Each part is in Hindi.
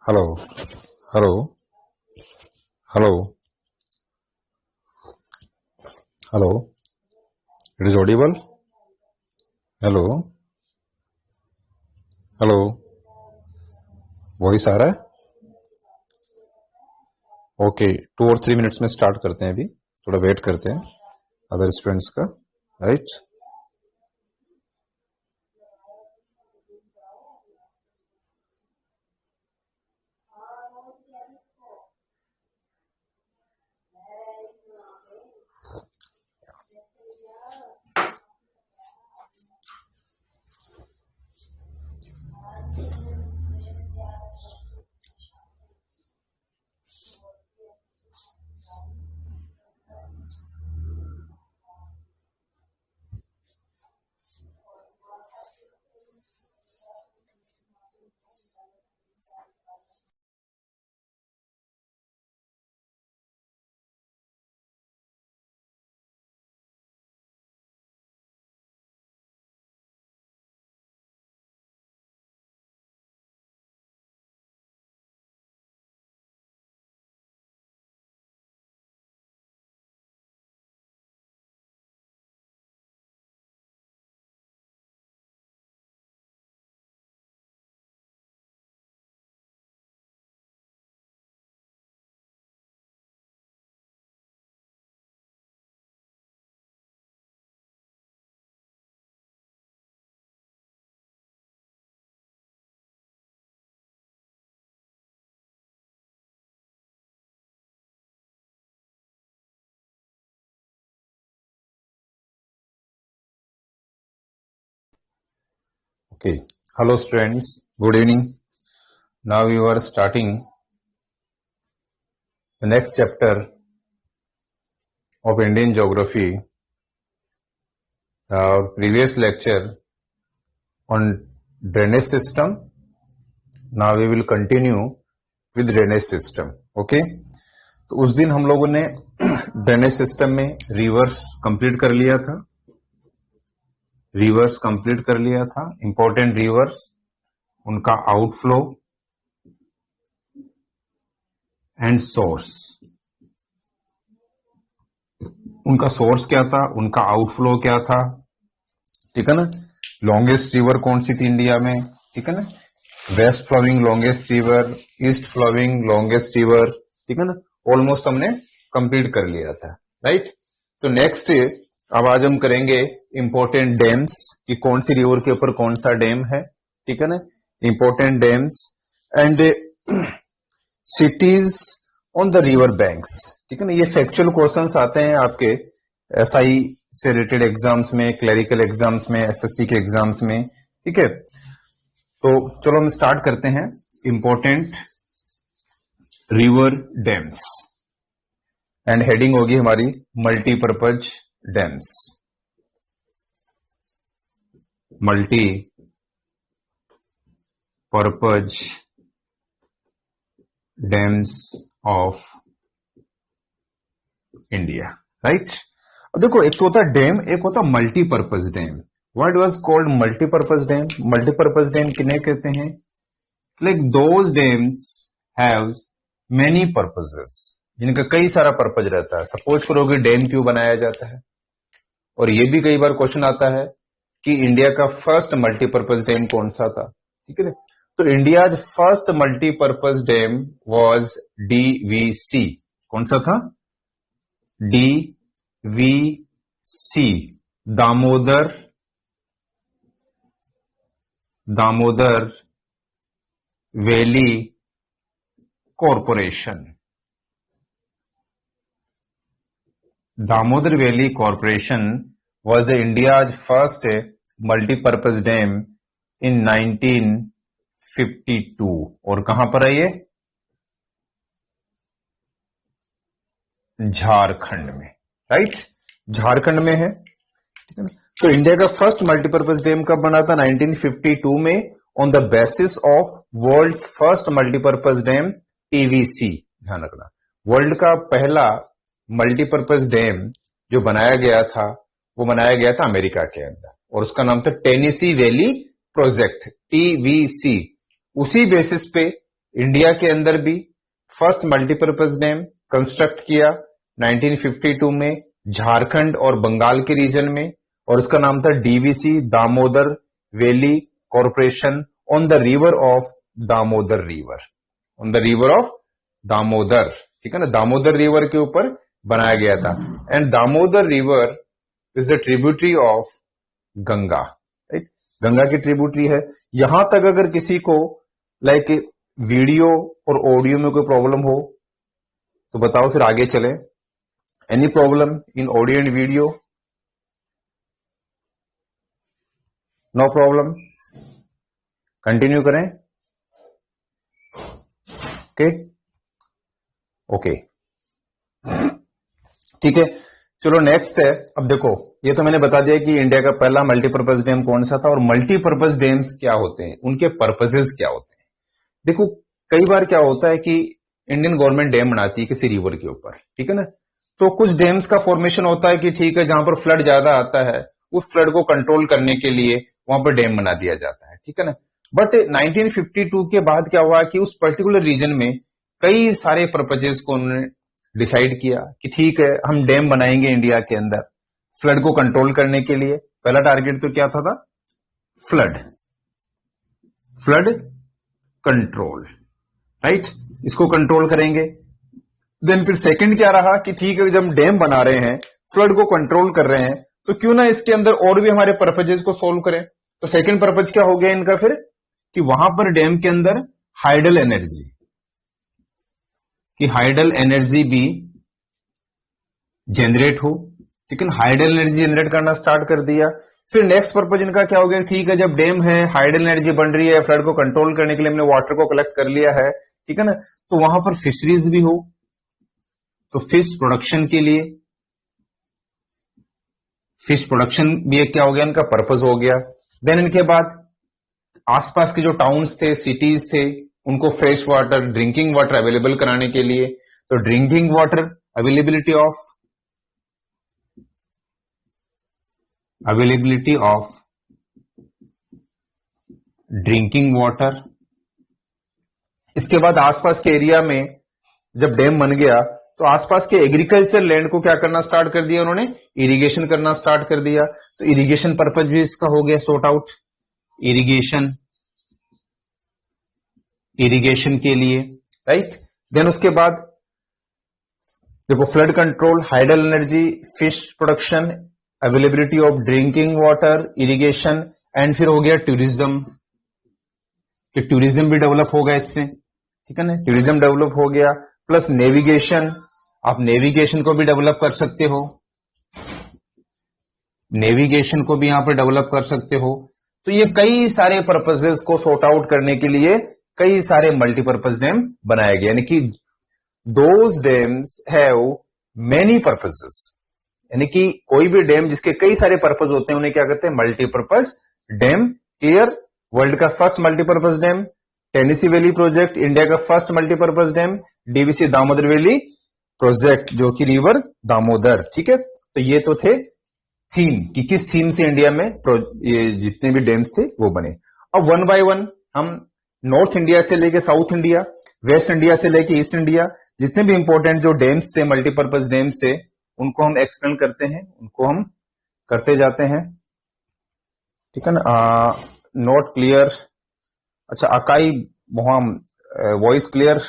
Hello hello hello hello it is audible. Hello hello voice आ रहा है? ओके, 2 और 3 मिनट्स में स्टार्ट करते हैं। अभी थोड़ा वेट करते हैं अदर स्टूडेंट्स का, right? Okay, hello students, good evening. Now you are starting the next chapter of Indian geography. Our previous lecture on drainage system. Now we will continue with drainage system. Okay, तो उस दिन हम लोगों ने ड्रेनेज सिस्टम में रिवर्स कंप्लीट कर लिया था। इंपॉर्टेंट रिवर्स, उनका आउटफ्लो एंड सोर्स। उनका सोर्स क्या था, उनका आउटफ्लो क्या था, ठीक है ना। लॉन्गेस्ट रिवर कौन सी थी इंडिया में, ठीक है ना। West flowing longest river, east flowing longest river, ठीक है ना। ऑलमोस्ट हमने कंप्लीट कर लिया था, राइट। तो नेक्स्ट अब आज हम करेंगे इंपॉर्टेंट डैम्स कि कौन सी रिवर के ऊपर कौन सा डैम है, ठीक है ना। Important dams and CTs on the river banks, ठीक है ना। ये फैक्चुअल क्वेश्चंस आते हैं आपके एसआई से रिलेटेड एग्जाम्स में, क्लरिकल एग्जाम्स में, एसएससी के एग्जाम्स में, ठीक है। तो चलो हम स्टार्ट करते हैं। Important river dams and heading होगी हमारी multipurpose dams. Multipurpose dams of India, right. अब देखो, एक तो होता है डैम, एक होता है multipurpose dam. What was called multipurpose dam? Multipurpose dam किन्हें कहते हैं? Like those dams have many purposes, जिनका कई सारा पर्पज रहता है। सपोज करो कि डैम क्यों बनाया जाता है। और ये भी कई बार क्वेश्चन आता है कि इंडिया का फर्स्ट मल्टीपर्पज डैम कौन सा था, ठीक है। तो India first multipurpose dam was DVC. कौन सा था? DVC, Damodar valley corporation. Damodar valley corporation was India's first multi-purpose dam in 1952। और कहां पर है ये? झारखंड में, राइट। झारखंड में है, ठीक है ना। तो इंडिया का फर्स्ट मल्टीपर्पज डैम कब बना था? 1952 में, on the basis of world's first multipurpose dam TVC. ध्यान रखना, वर्ल्ड का पहला मल्टीपर्पज डैम जो बनाया गया था वो बनाया गया था अमेरिका के अंदर, और उसका नाम था टेनेसी वैली प्रोजेक्ट, टीवीसी। उसी बेसिस पे इंडिया के अंदर भी फर्स्ट मल्टीपर्पज डैम कंस्ट्रक्ट किया 1952 में झारखंड और बंगाल के रीजन में, और उसका नाम था DVC, Damodar valley corporation on the river of Damodar river, on the river of Damodar, ठीक है ना, दामोदर रिवर के ऊपर बनाया गया था। And Damodar river is the tributary of Ganga, right, Ganga की ट्रिब्यूटरी है। यहां तक अगर किसी को लाइक वीडियो और ऑडियो में कोई प्रॉब्लम हो तो बताओ, फिर आगे चलें। Any problem in audio and video? No problem, continue करें। ओके ओके, ठीक है, चलो नेक्स्ट है। अब देखो, ये तो मैंने बता दिया कि इंडिया का पहला मल्टीपर्पज डैम कौन सा था और मल्टीपर्पज डैम्स क्या होते हैं, उनके पर्पजेस क्या होते हैं। देखो, कई बार क्या होता है कि इंडियन गवर्नमेंट डैम बनाती है किसी रिवर के ऊपर, ठीक है ना, तो कुछ डैम्स का फॉर्मेशन होता है कि ठीक है, जहां पर फ्लड ज्यादा आता है उस फ्लड को कंट्रोल करने के लिए वहां पर डैम बना दिया जाता है, ठीक है ना। बट 1952 के बाद क्या हुआ कि उस पर्टिकुलर रीजन में कई सारे पर्पजेस को उन्होंने डिसाइड किया कि ठीक है, हम डैम बनाएंगे इंडिया के अंदर फ्लड को कंट्रोल करने के लिए। पहला टारगेट तो क्या था? फ्लड, फ्लड कंट्रोल, राइट, इसको कंट्रोल करेंगे। देन फिर सेकंड क्या रहा कि ठीक है, जब हम डैम बना रहे हैं, फ्लड को कंट्रोल कर रहे हैं, तो क्यों ना इसके अंदर और भी हमारे पर्पजेस को सोल्व करें। तो सेकंड पर्पज क्या हो गया इनका फिर, कि वहां पर डैम के अंदर हाइडल एनर्जी, कि हाइडल एनर्जी भी जनरेट हो, लेकिन हाइडल एनर्जी जनरेट करना स्टार्ट कर दिया। फिर नेक्स्ट पर्पज इनका क्या हो गया, ठीक है, जब डैम है, हाइडल एनर्जी बन रही है, फ्लड को कंट्रोल करने के लिए हमने वाटर को कलेक्ट कर लिया है, ठीक है ना, तो वहां पर फिशरीज भी हो, तो फिश प्रोडक्शन के लिए, फिश प्रोडक्शन भी एक क्या हो गया, इनका पर्पज हो गया। देन इनके बाद आसपास के जो टाउन्स थे, सिटीज थे, उनको fresh water, drinking water available कराने के लिए, तो drinking water availability of drinking water. इसके बाद आसपास के एरिया में जब डैम बन गया तो आसपास के एग्रीकल्चर लैंड को क्या करना स्टार्ट कर दिया उन्होंने, इरिगेशन करना स्टार्ट कर दिया। तो इरिगेशन पर्पज भी इसका हो गया सॉर्ट आउट, इरिगेशन के लिए, राइट। देन उसके बाद देखो, flood control, hydel energy, fish production, availability of drinking water, irrigation, and फिर हो गया टूरिज्म, कि टूरिज्म भी डेवलप होगा इससे, ठीक है ना, टूरिज्म डेवलप हो गया। प्लस नेविगेशन, आप नेविगेशन को भी डेवलप कर सकते हो, नेविगेशन को भी यहां पर डेवलप कर सकते हो। तो ये कई सारे पर्पजेस को सॉर्ट आउट करने के लिए कई सारे मल्टीपर्पज डैम बनाए गए, यानी कि those dams have many purposes, यानी कि कोई भी डैम जिसके कई सारे पर्पज होते हैं उन्हें क्या कहते हैं, मल्टीपर्पज डैम। क्लियर? वर्ल्ड का first multipurpose dam Tennessee valley project, India का first multipurpose dam DVC Damodar valley project, जो कि रिवर दामोदर, ठीक है। तो ये तो थे थीम, कि किस थीम से इंडिया में ये जितने भी डैम्स थे वो बने। अब वन बाय वन हम नॉर्थ इंडिया से लेके साउथ इंडिया, वेस्ट इंडिया से लेके ईस्ट इंडिया, जितने भी इंपॉर्टेंट जो डैम्स थे, मल्टीपर्पज डैम्स थे, उनको हम एक्सप्लेन करते हैं, उनको हम करते जाते हैं, ठीक है ना। नॉट क्लियर, अच्छा अकाई वहां वॉइस क्लियर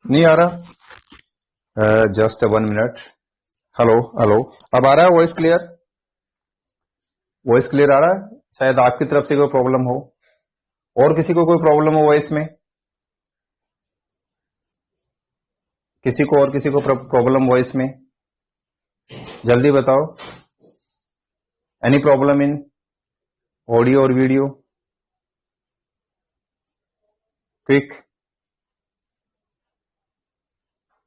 नहीं आ रहा, जस्ट 1 मिनट। हेलो हेलो, अब आ रहा है वॉइस क्लियर? वॉइस क्लियर आ रहा है? शायद आपकी तरफ से कोई प्रॉब्लम हो, और किसी को कोई प्रॉब्लम हो वॉइस में, किसी को और किसी को प्रॉब्लम वॉइस में, जल्दी बताओ। एनी प्रॉब्लम इन ऑडियो और वीडियो? क्विक,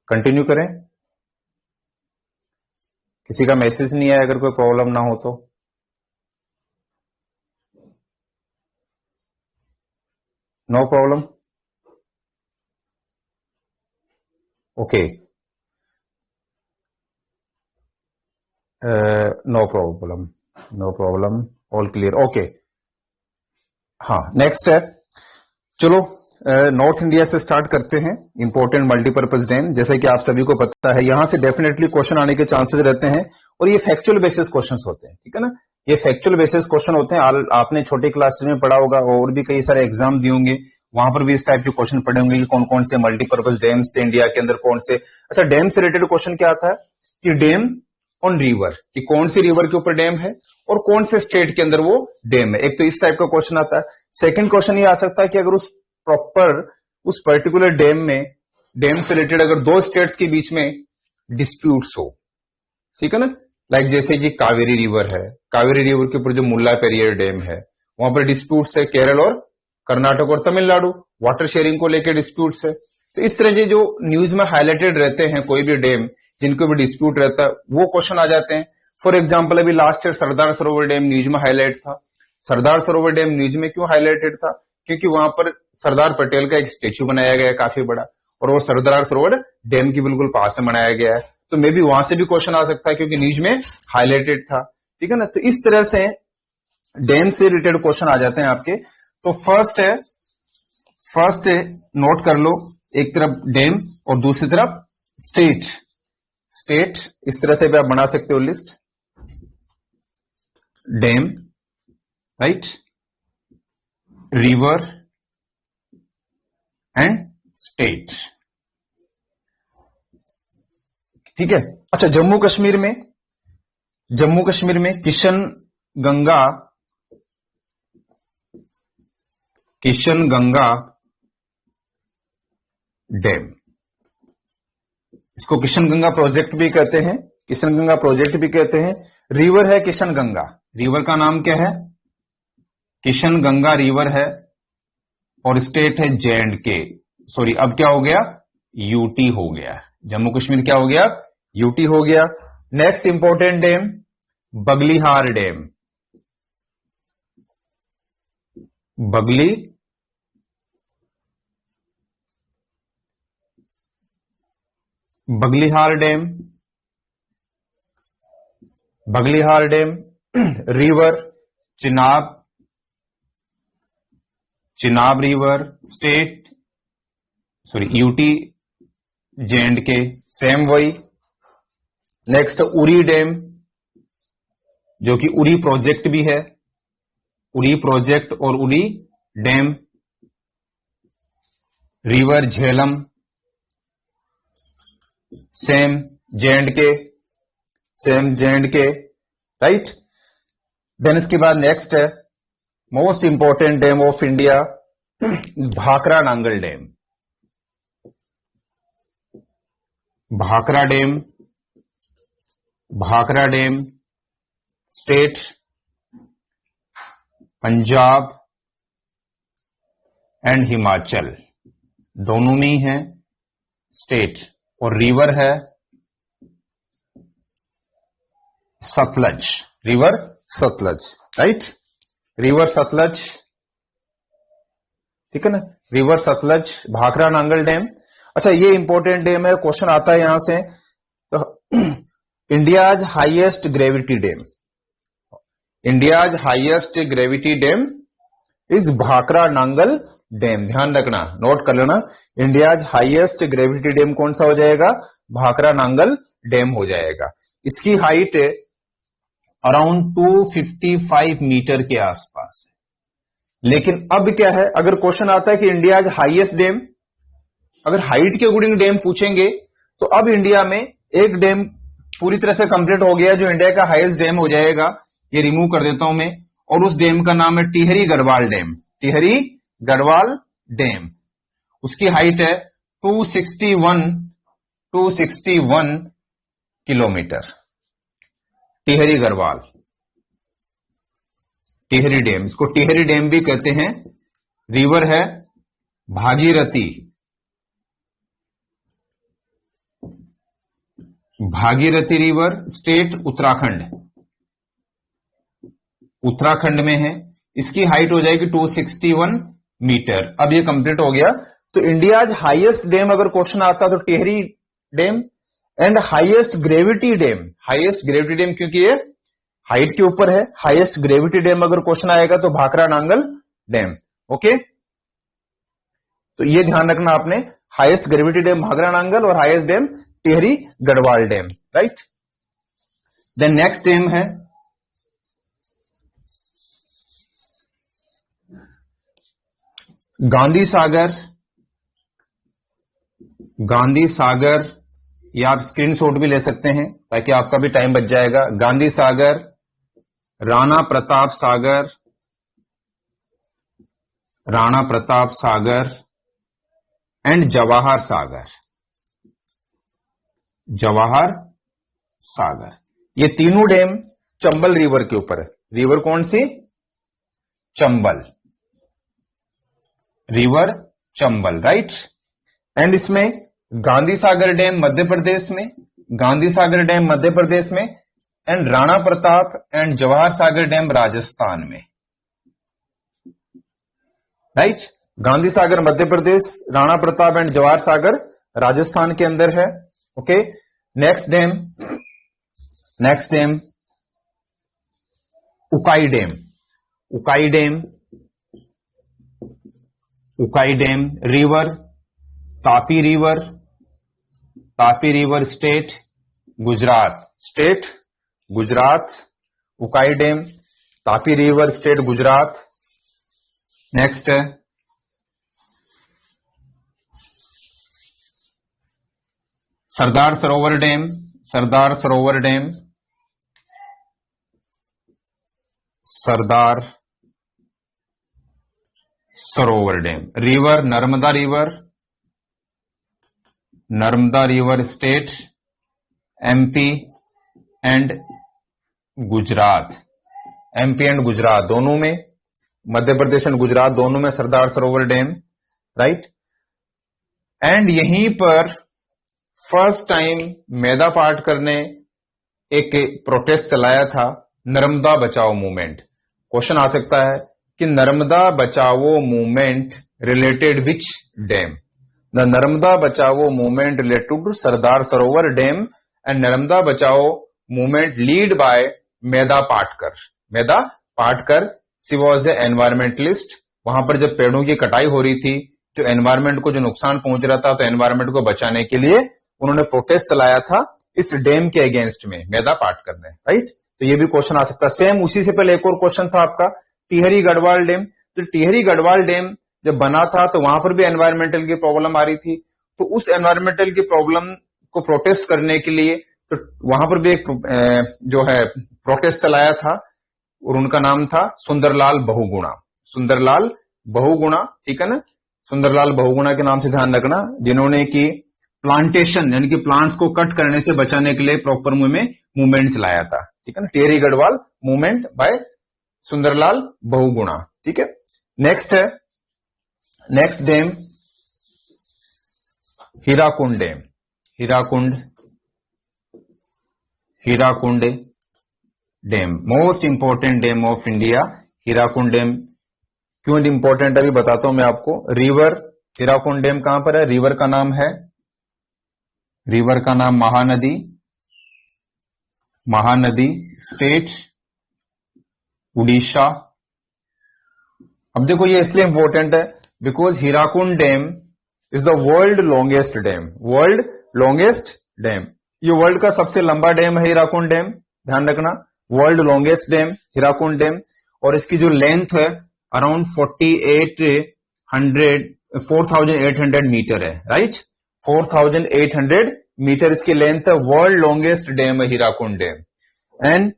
कंटिन्यू करें। किसी का मैसेज नहीं आया, अगर कोई प्रॉब्लम ना हो तो। No problem, okay, no problem, no problem, all clear, okay. हाँ, नेक्स्ट है, चलो नॉर्थ इंडिया से स्टार्ट करते हैं। इंपॉर्टेंट मल्टीपर्पज डैम, जैसे कि आप सभी को पता है, यहां से डेफिनेटली क्वेश्चन आने के चांसेस रहते हैं और ये फैक्चुअल बेसिस क्वेश्चंस होते हैं, ठीक है ना। ये फैक्चुअल बेसिस क्वेश्चन होते हैं। आपने छोटी क्लासेस में पढ़ा होगा और भी कई सारे एग्जाम दिए होंगे, वहां पर भी इस टाइप के क्वेश्चन पढ़े होंगे कि कौन कौन से मल्टीपर्पज डैम्स थे इंडिया के अंदर, कौन से। अच्छा, डैम से रिलेटेड क्वेश्चन क्या था कि डैम ऑन रिवर, कि कौन सी रिवर के ऊपर डैम है और कौन से स्टेट के अंदर वो डैम है। एक तो इस टाइप का क्वेश्चन आता है। सेकंड क्वेश्चन ये आ सकता है कि अगर उस पर्टिकुलर डैम में, डैम से रिलेटेड अगर दो स्टेट्स के बीच में डिस्प्यूट्स हो, ठीक है ना, लाइक जैसे कि कावेरी रिवर है, कावेरी रिवर के ऊपर जो मुल्ला पेरियर डैम है, वहां पर डिस्प्यूट्स है, केरल और कर्नाटक और तमिलनाडु वाटर शेयरिंग को लेकर डिस्प्यूट्स है। तो इस तरह के जो न्यूज में हाईलाइटेड रहते हैं कोई भी डैम जिनको भी डिस्प्यूट रहता है, वो क्वेश्चन आ जाते हैं। फॉर एग्जाम्पल, अभी लास्ट ईयर सरदार सरोवर डैम न्यूज में हाईलाइट था। सरदार सरोवर डैम न्यूज में क्यों हाईलाइटेड था? क्योंकि वहां पर सरदार पटेल का एक स्टेच्यू बनाया गया है काफी बड़ा, और वो सरदार सरोवर डैम की बिल्कुल पास में बनाया गया है। तो मे बी वहां से भी क्वेश्चन आ सकता है क्योंकि न्यूज में हाईलाइटेड था, ठीक है ना। तो इस तरह से डैम से रिलेटेड क्वेश्चन आ जाते हैं आपके। तो फर्स्ट है, नोट कर लो, एक तरफ डैम और दूसरी तरफ स्टेट। इस तरह से भी आप बना सकते हो list, dam, right, river and state, ठीक है। अच्छा, जम्मू कश्मीर में किशन गंगा डैम, इसको किशन गंगा प्रोजेक्ट भी कहते हैं, रिवर है किशन गंगा, रिवर का नाम क्या है? किशन गंगा रिवर है, और स्टेट है J&K। सॉरी, अब क्या हो गया? यूटी हो गया। जम्मू कश्मीर क्या हो गया? यूटी हो गया। Next important dam, Baglihar dam. Baglihar dam, river Chenab river, state UT J&K, same वही। नेक्स्ट उरी डैम, जो कि उरी प्रोजेक्ट भी है, उरी प्रोजेक्ट और Uri dam, river Jhelum, same J&K, right. Then इसके बाद नेक्स्ट है most important dam of India, Bhakra Nangal dam. Bhakra dam, state Punjab and Himachal, दोनों में ही है स्टेट, और रिवर है सतलज, राइट, रिवर सतलज, ठीक है ना, रिवर सतलज, भाखरा नांगल डैम। अच्छा, ये इंपॉर्टेंट डैम है, क्वेश्चन आता है यहां से। तो India's highest gravity dam is Bhakra Nangal dam. ध्यान रखना, नोट कर लेना, इंडियाज हाईएस्ट ग्रेविटी डैम कौन सा हो जाएगा? भाखरा नांगल डैम हो जाएगा। इसकी हाइट अराउंड 255 मीटर के आसपास है। लेकिन अब क्या है, अगर क्वेश्चन आता है कि इंडियाज हाईएस्ट डैम, अगर हाइट के अकॉर्डिंग डैम पूछेंगे तो अब इंडिया में एक डैम पूरी तरह से कंप्लीट हो गया जो इंडिया का हाईएस्ट डैम हो जाएगा, ये रिमूव कर देता हूं मैं, और उस डैम का नाम है टिहरी गढ़वाल डैम। उसकी हाइट है 261 किलोमीटर। टिहरी डैम, इसको टिहरी डैम भी कहते हैं। रिवर है भागीरथी रिवर, स्टेट उत्तराखंड में है। इसकी हाइट हो जाएगी 261 मीटर। अब ये कंप्लीट हो गया। तो इंडियाज हाईएस्ट डैम अगर क्वेश्चन आता तो Tehri dam, and highest gravity dam क्योंकि ये हाइट के ऊपर है, हाईएस्ट ग्रेविटी डैम अगर क्वेश्चन आएगा तो भाखरा नांगल डैम। ओके, तो ये ध्यान रखना आपने, highest gravity dam Bhakra Nangal और highest dam Tehri Garhwal dam, right. Then next dam है गांधी सागर। गांधी सागर, या आप स्क्रीनशॉट भी ले सकते हैं ताकि आपका भी टाइम बच जाएगा। गांधी सागर, राणा प्रताप सागर, राणा प्रताप सागर एंड जवाहर सागर। जवाहर सागर, ये तीनों डैम चंबल रिवर के ऊपर है। रिवर कौन सी? Chambal river, Chambal, right. And इसमें गांधी सागर डैम मध्य प्रदेश में, गांधी सागर डैम मध्य प्रदेश में, and Rana Pratap and Jawahar Sagar dam Rajasthan में, राइट। गांधी सागर मध्य प्रदेश, राणा प्रताप एंड जवाहर सागर राजस्थान के अंदर है। Okay, next dam, next dam Ukai dam. Ukai dam, Ukai dam river, Tapi river, Tapi river state Gujarat, state Gujarat. Ukai dam, Tapi river state Gujarat. Next है Sardar Sarovar dam, Sardar Sarovar dam, Sardar Sarovar dam river, Narmada river, Narmada river state MP and Gujarat, MP and Gujarat दोनों में, मध्य प्रदेश एंड गुजरात दोनों में सरदार सरोवर डैम, राइट। एंड यहीं पर फर्स्ट टाइम मेधा पाटकर ने एक प्रोटेस्ट चलाया था, नर्मदा बचाओ मूवमेंट। क्वेश्चन आ सकता है कि नर्मदा बचाओ movement related which dam? The Narmada बचाओ movement related to Sardar Sarovar dam and Narmada बचाओ movement lead by Medha Patkar. Medha Patkar, she was a environmentalist. वहां पर जब पेड़ों की कटाई हो रही थी, जो एनवायरमेंट को जो नुकसान पहुंच रहा था, तो एनवायरमेंट को बचाने के लिए उन्होंने प्रोटेस्ट चलाया था इस डैम के अगेंस्ट में, मेधा पाटकर ने, राइट। तो ये भी क्वेश्चन आ सकता है। सेम उसी से पहले एक और क्वेश्चन था आपका टिहरी गढ़वाल डैम। तो टिहरी गढ़वाल डैम जब बना था तो वहां पर भी एनवायरमेंटल की प्रॉब्लम आ रही थी, तो उस एनवायरमेंटल की प्रॉब्लम को प्रोटेस्ट करने के लिए तो वहां पर भी एक जो है प्रोटेस्ट चलाया था और उनका नाम था सुंदरलाल बहुगुणा। सुंदरलाल बहुगुणा, ठीक है ना, सुंदरलाल बहुगुणा के नाम से ध्यान रखना, जिन्होंने की प्लांटेशन यानी कि प्लांट्स को कट करने से बचाने के लिए प्रॉपर वे में मूवमेंट चलाया था, ठीक है ना, टिहरी गढ़वाल मूवमेंट बाय सुंदरलाल बहुगुणा, ठीक है। नेक्स्ट है, next dam Hirakud dam. Hirakud, Hirakud dam most important dam of India. Hirakud dam क्यों इंपॉर्टेंट अभी बताता हूं मैं आपको। रिवर, हीराकुंड डैम कहां पर है? रिवर का नाम है, रिवर का नाम महानदी, महानदी स्टेट उड़ीसा। अब देखो ये इसलिए इंपॉर्टेंट है because Hirakud dam is the world longest dam. World longest dam, ये वर्ल्ड का सबसे लंबा डैम है हीराकुंड डैम, ध्यान रखना। World longest dam Hirakud dam, और इसकी जो लेंथ है अराउंड 4,800 मीटर है, राइट। 4,800 मीटर इसकी लेंथ है। वर्ल्ड लॉन्गेस्ट डैम है Hirakud dam. And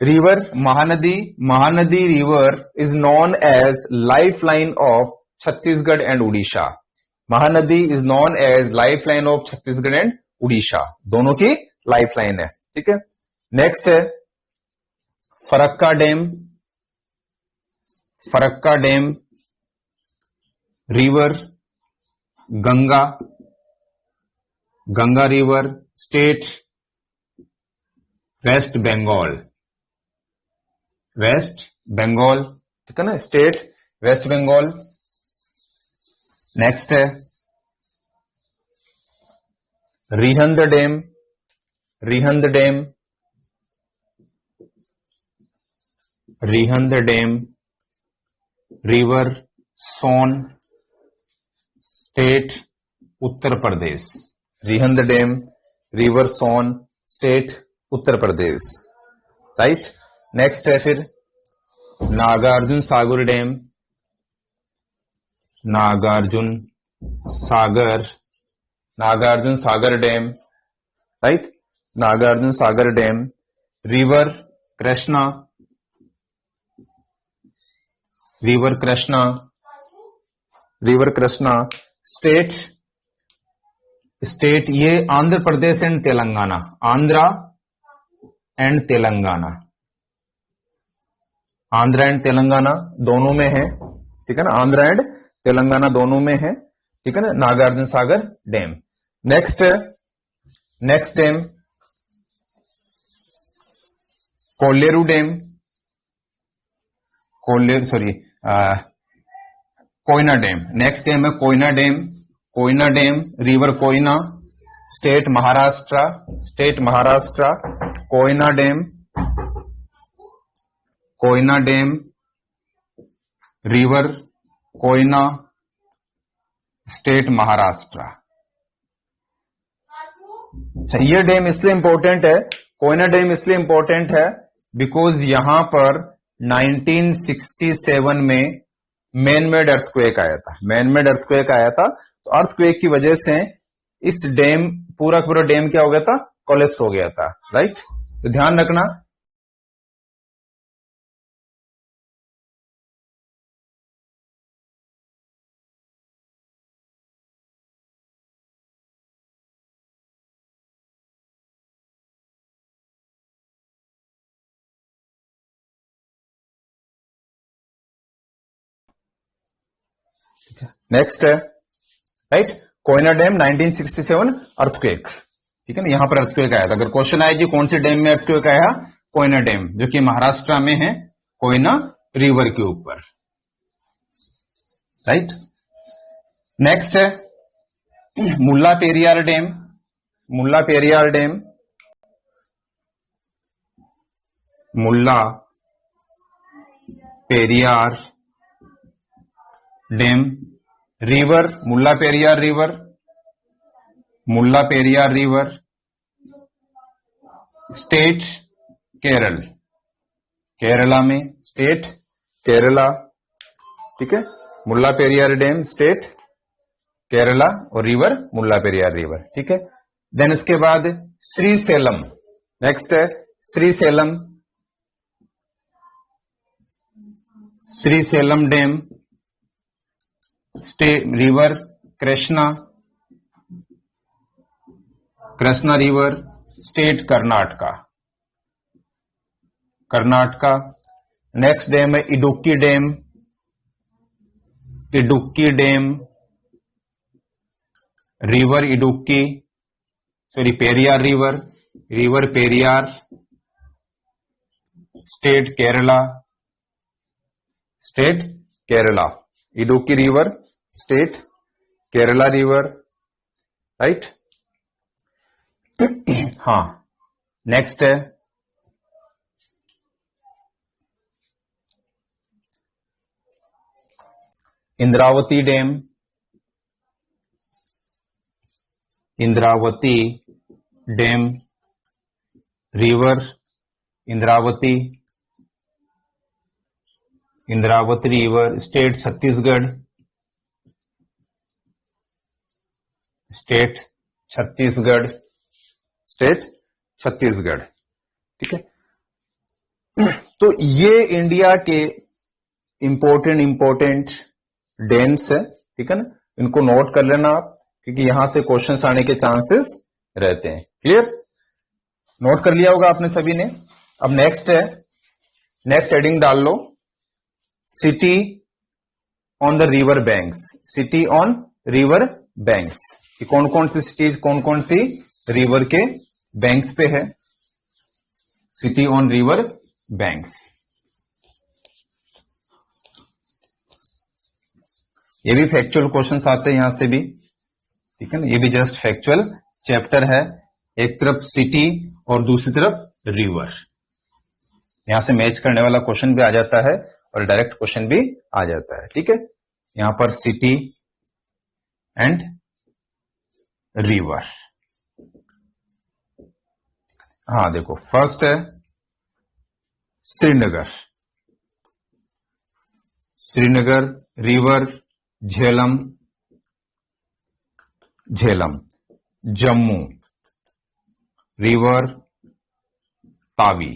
river Mahanadi, Mahanadi river is known as lifeline of Chhattisgarh and Orissa. Mahanadi is known as lifeline of Chhattisgarh and Orissa, दोनों की लाइफलाइन है, ठीक है। नेक्स्ट है Farakka dam. Farakka dam river Ganga, Ganga river state West Bengal, West Bengal, ठीक है ना, स्टेट वेस्ट बंगाल। नेक्स्ट है Rihand dam. Rihand dam, Rihand dam river Son, state Uttar Pradesh. Rihand dam, river Son, state Uttar Pradesh, right. Next है फिर Nagarjuna Sagar dam, Nagarjuna Sagar dam, right, Nagarjuna Sagar dam. River Krishna, state ये आंध्र प्रदेश एंड तेलंगाना, आंध्र एंड तेलंगाना दोनों में है, ठीक है ना, आंध्र एंड तेलंगाना दोनों में है, ठीक है ना, Nagarjuna Sagar dam. Next dam Kolleru dam, Koyna dam. Next dam है Koyna dam, river Koyna, state Maharashtra, Koyna dam, river Koyna, state Maharashtra. ये डैम इसलिए इंपॉर्टेंट है, कोयना डैम इसलिए इंपॉर्टेंट है बिकॉज यहां पर 1967 में मैन मेड अर्थक्वेक आया था, तो अर्थक्वेक की वजह से इस डैम पूरा डैम क्या हो गया था, कोलैप्स हो गया था, राइट। तो ध्यान रखना। नेक्स्ट है, राइट, कोयना डैम 1967 अर्थक्वेक, ठीक है ना, यहां पर अर्थक्वेक आया था। अगर क्वेश्चन आए जी कौन से डैम में अर्थक्वेक आया, कोयना डैम, जो कि महाराष्ट्र में है, कोयना रिवर के ऊपर, राइट। नेक्स्ट है मुल्ला पेरियार डैम, मुल्ला पेरियार डैम, रिवर मुल्ला पेरियार रिवर, स्टेट केरला में, स्टेट केरला, ठीक है, मुल्ला पेरियार डैम स्टेट केरला और रिवर मुल्ला पेरियार रिवर, ठीक है। देन इसके बाद श्रीसेलम, नेक्स्ट है Srisailam dam, river Krishna river, state Karnataka. Next dam है Idukki dam, river Idukki, Periyar river Periyar, state Kerala, Idukki river state Kerala river, right. हाँ, नेक्स्ट है Indravati dam, river Indravati river, state Chhattisgarh, ठीक है। तो ये इंडिया के इंपॉर्टेंट डैम्स है, ठीक है ना, इनको नोट कर लेना आप, क्योंकि यहां से क्वेश्चंस आने के चांसेस रहते हैं। क्लियर, नोट कर लिया होगा आपने सभी ने। अब नेक्स्ट हेडिंग डाल लो, city on the river banks, कि कौन कौन सी सिटीज कौन कौन सी रिवर के बैंक्स पे है, सिटी ऑन रिवर बैंक्स। ये भी फैक्चुअल क्वेश्चंस आते हैं यहां से भी, ठीक है ना, ये भी जस्ट फैक्चुअल चैप्टर है, एक तरफ सिटी और दूसरी तरफ रिवर, यहां से मैच करने वाला क्वेश्चन भी आ जाता है और डायरेक्ट क्वेश्चन भी आ जाता है, ठीक है। यहां पर सिटी एंड रिवर। हाँ देखो, फर्स्ट है Srinagar, Srinagar river Jhelum, Jhelum. Jammu river Tawi.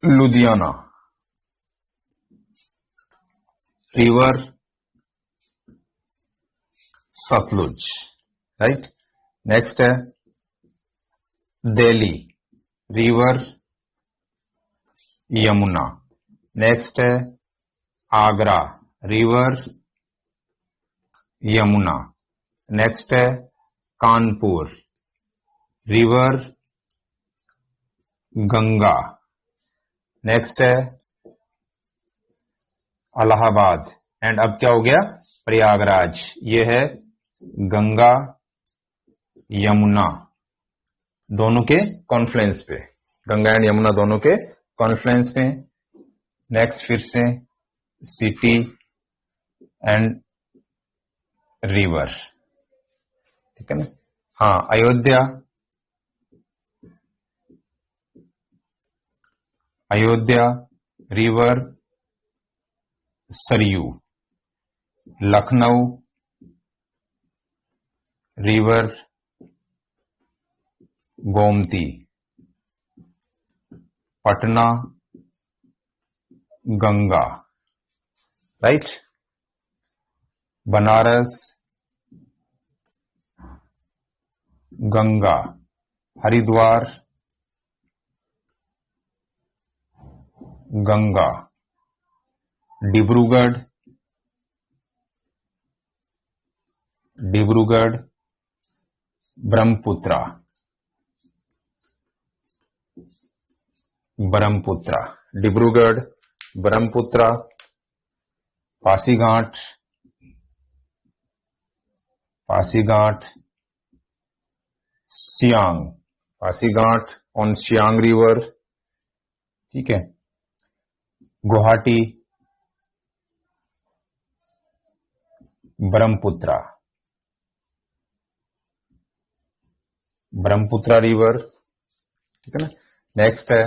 Ludhiana river Sutlej, right. Next है दिल्ली रिवर यमुना। नेक्स्ट है आगरा रिवर यमुना। नेक्स्ट है कानपुर रिवर गंगा। नेक्स्ट है इलाहाबाद, एंड अब क्या हो गया, प्रयागराज। ये है गंगा यमुना दोनों के कॉन्फ्लुएंस पे, गंगा एंड यमुना दोनों के कॉन्फ्लुएंस पे। नेक्स्ट फिर से सिटी एंड रिवर, ठीक है ना। हाँ, Ayodhya, Ayodhya river Saryu. Lucknow river Gomti. Patna Ganga, right. Banaras Ganga. Haridwar Ganga. Dibrugarh, Dibrugarh Brahmaputra, Brahmaputra. Dibrugarh Brahmaputra. Pasighat, Pasighat Siang, Pasighat on Siang river, ठीक है। गुवाहाटी ब्रह्मपुत्रा, ब्रह्मपुत्रा रिवर, ठीक है ना। नेक्स्ट है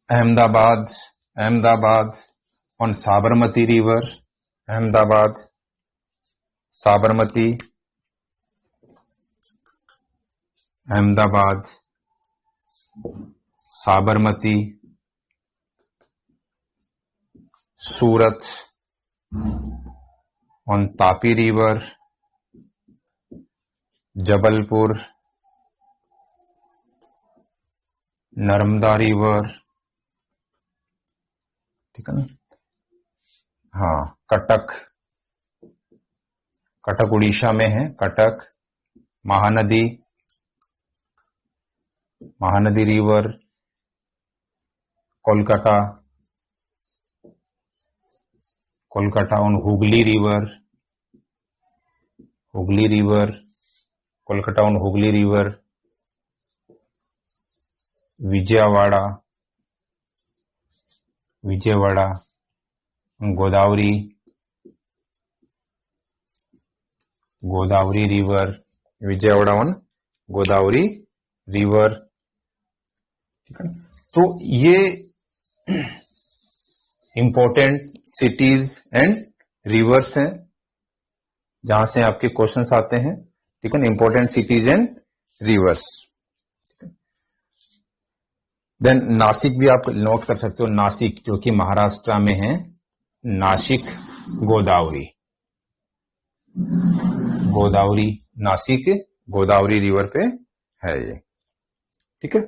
Ahmedabad, Ahmedabad on Sabarmati river. Ahmedabad Sabarmati, Ahmedabad Sabarmati. Surat on Tapi river. Jabalpur Narmada river, ठीक है ना। हाँ, कटक, कटक उड़ीसा में है। Cuttack Mahanadi, Mahanadi river. Kolkata, Kolkata on Hooghly river, Hooghly river. Kolkata on Hooghly river. Vijayawada, Vijayawada Godavari, Godavari river. Vijayawada on Godavari river, ठीक है। तो ये इंपॉर्टेंट सिटीज एंड रिवर्स हैं जहां से आपके क्वेश्चंस आते हैं, ठीक है ना। Important cities and rivers. Then Nashik भी आप नोट कर सकते हो, नासिक जो कि महाराष्ट्र में है। नासिक गोदावरी, गोदावरी नासिक गोदावरी रिवर पे है ये, ठीक है।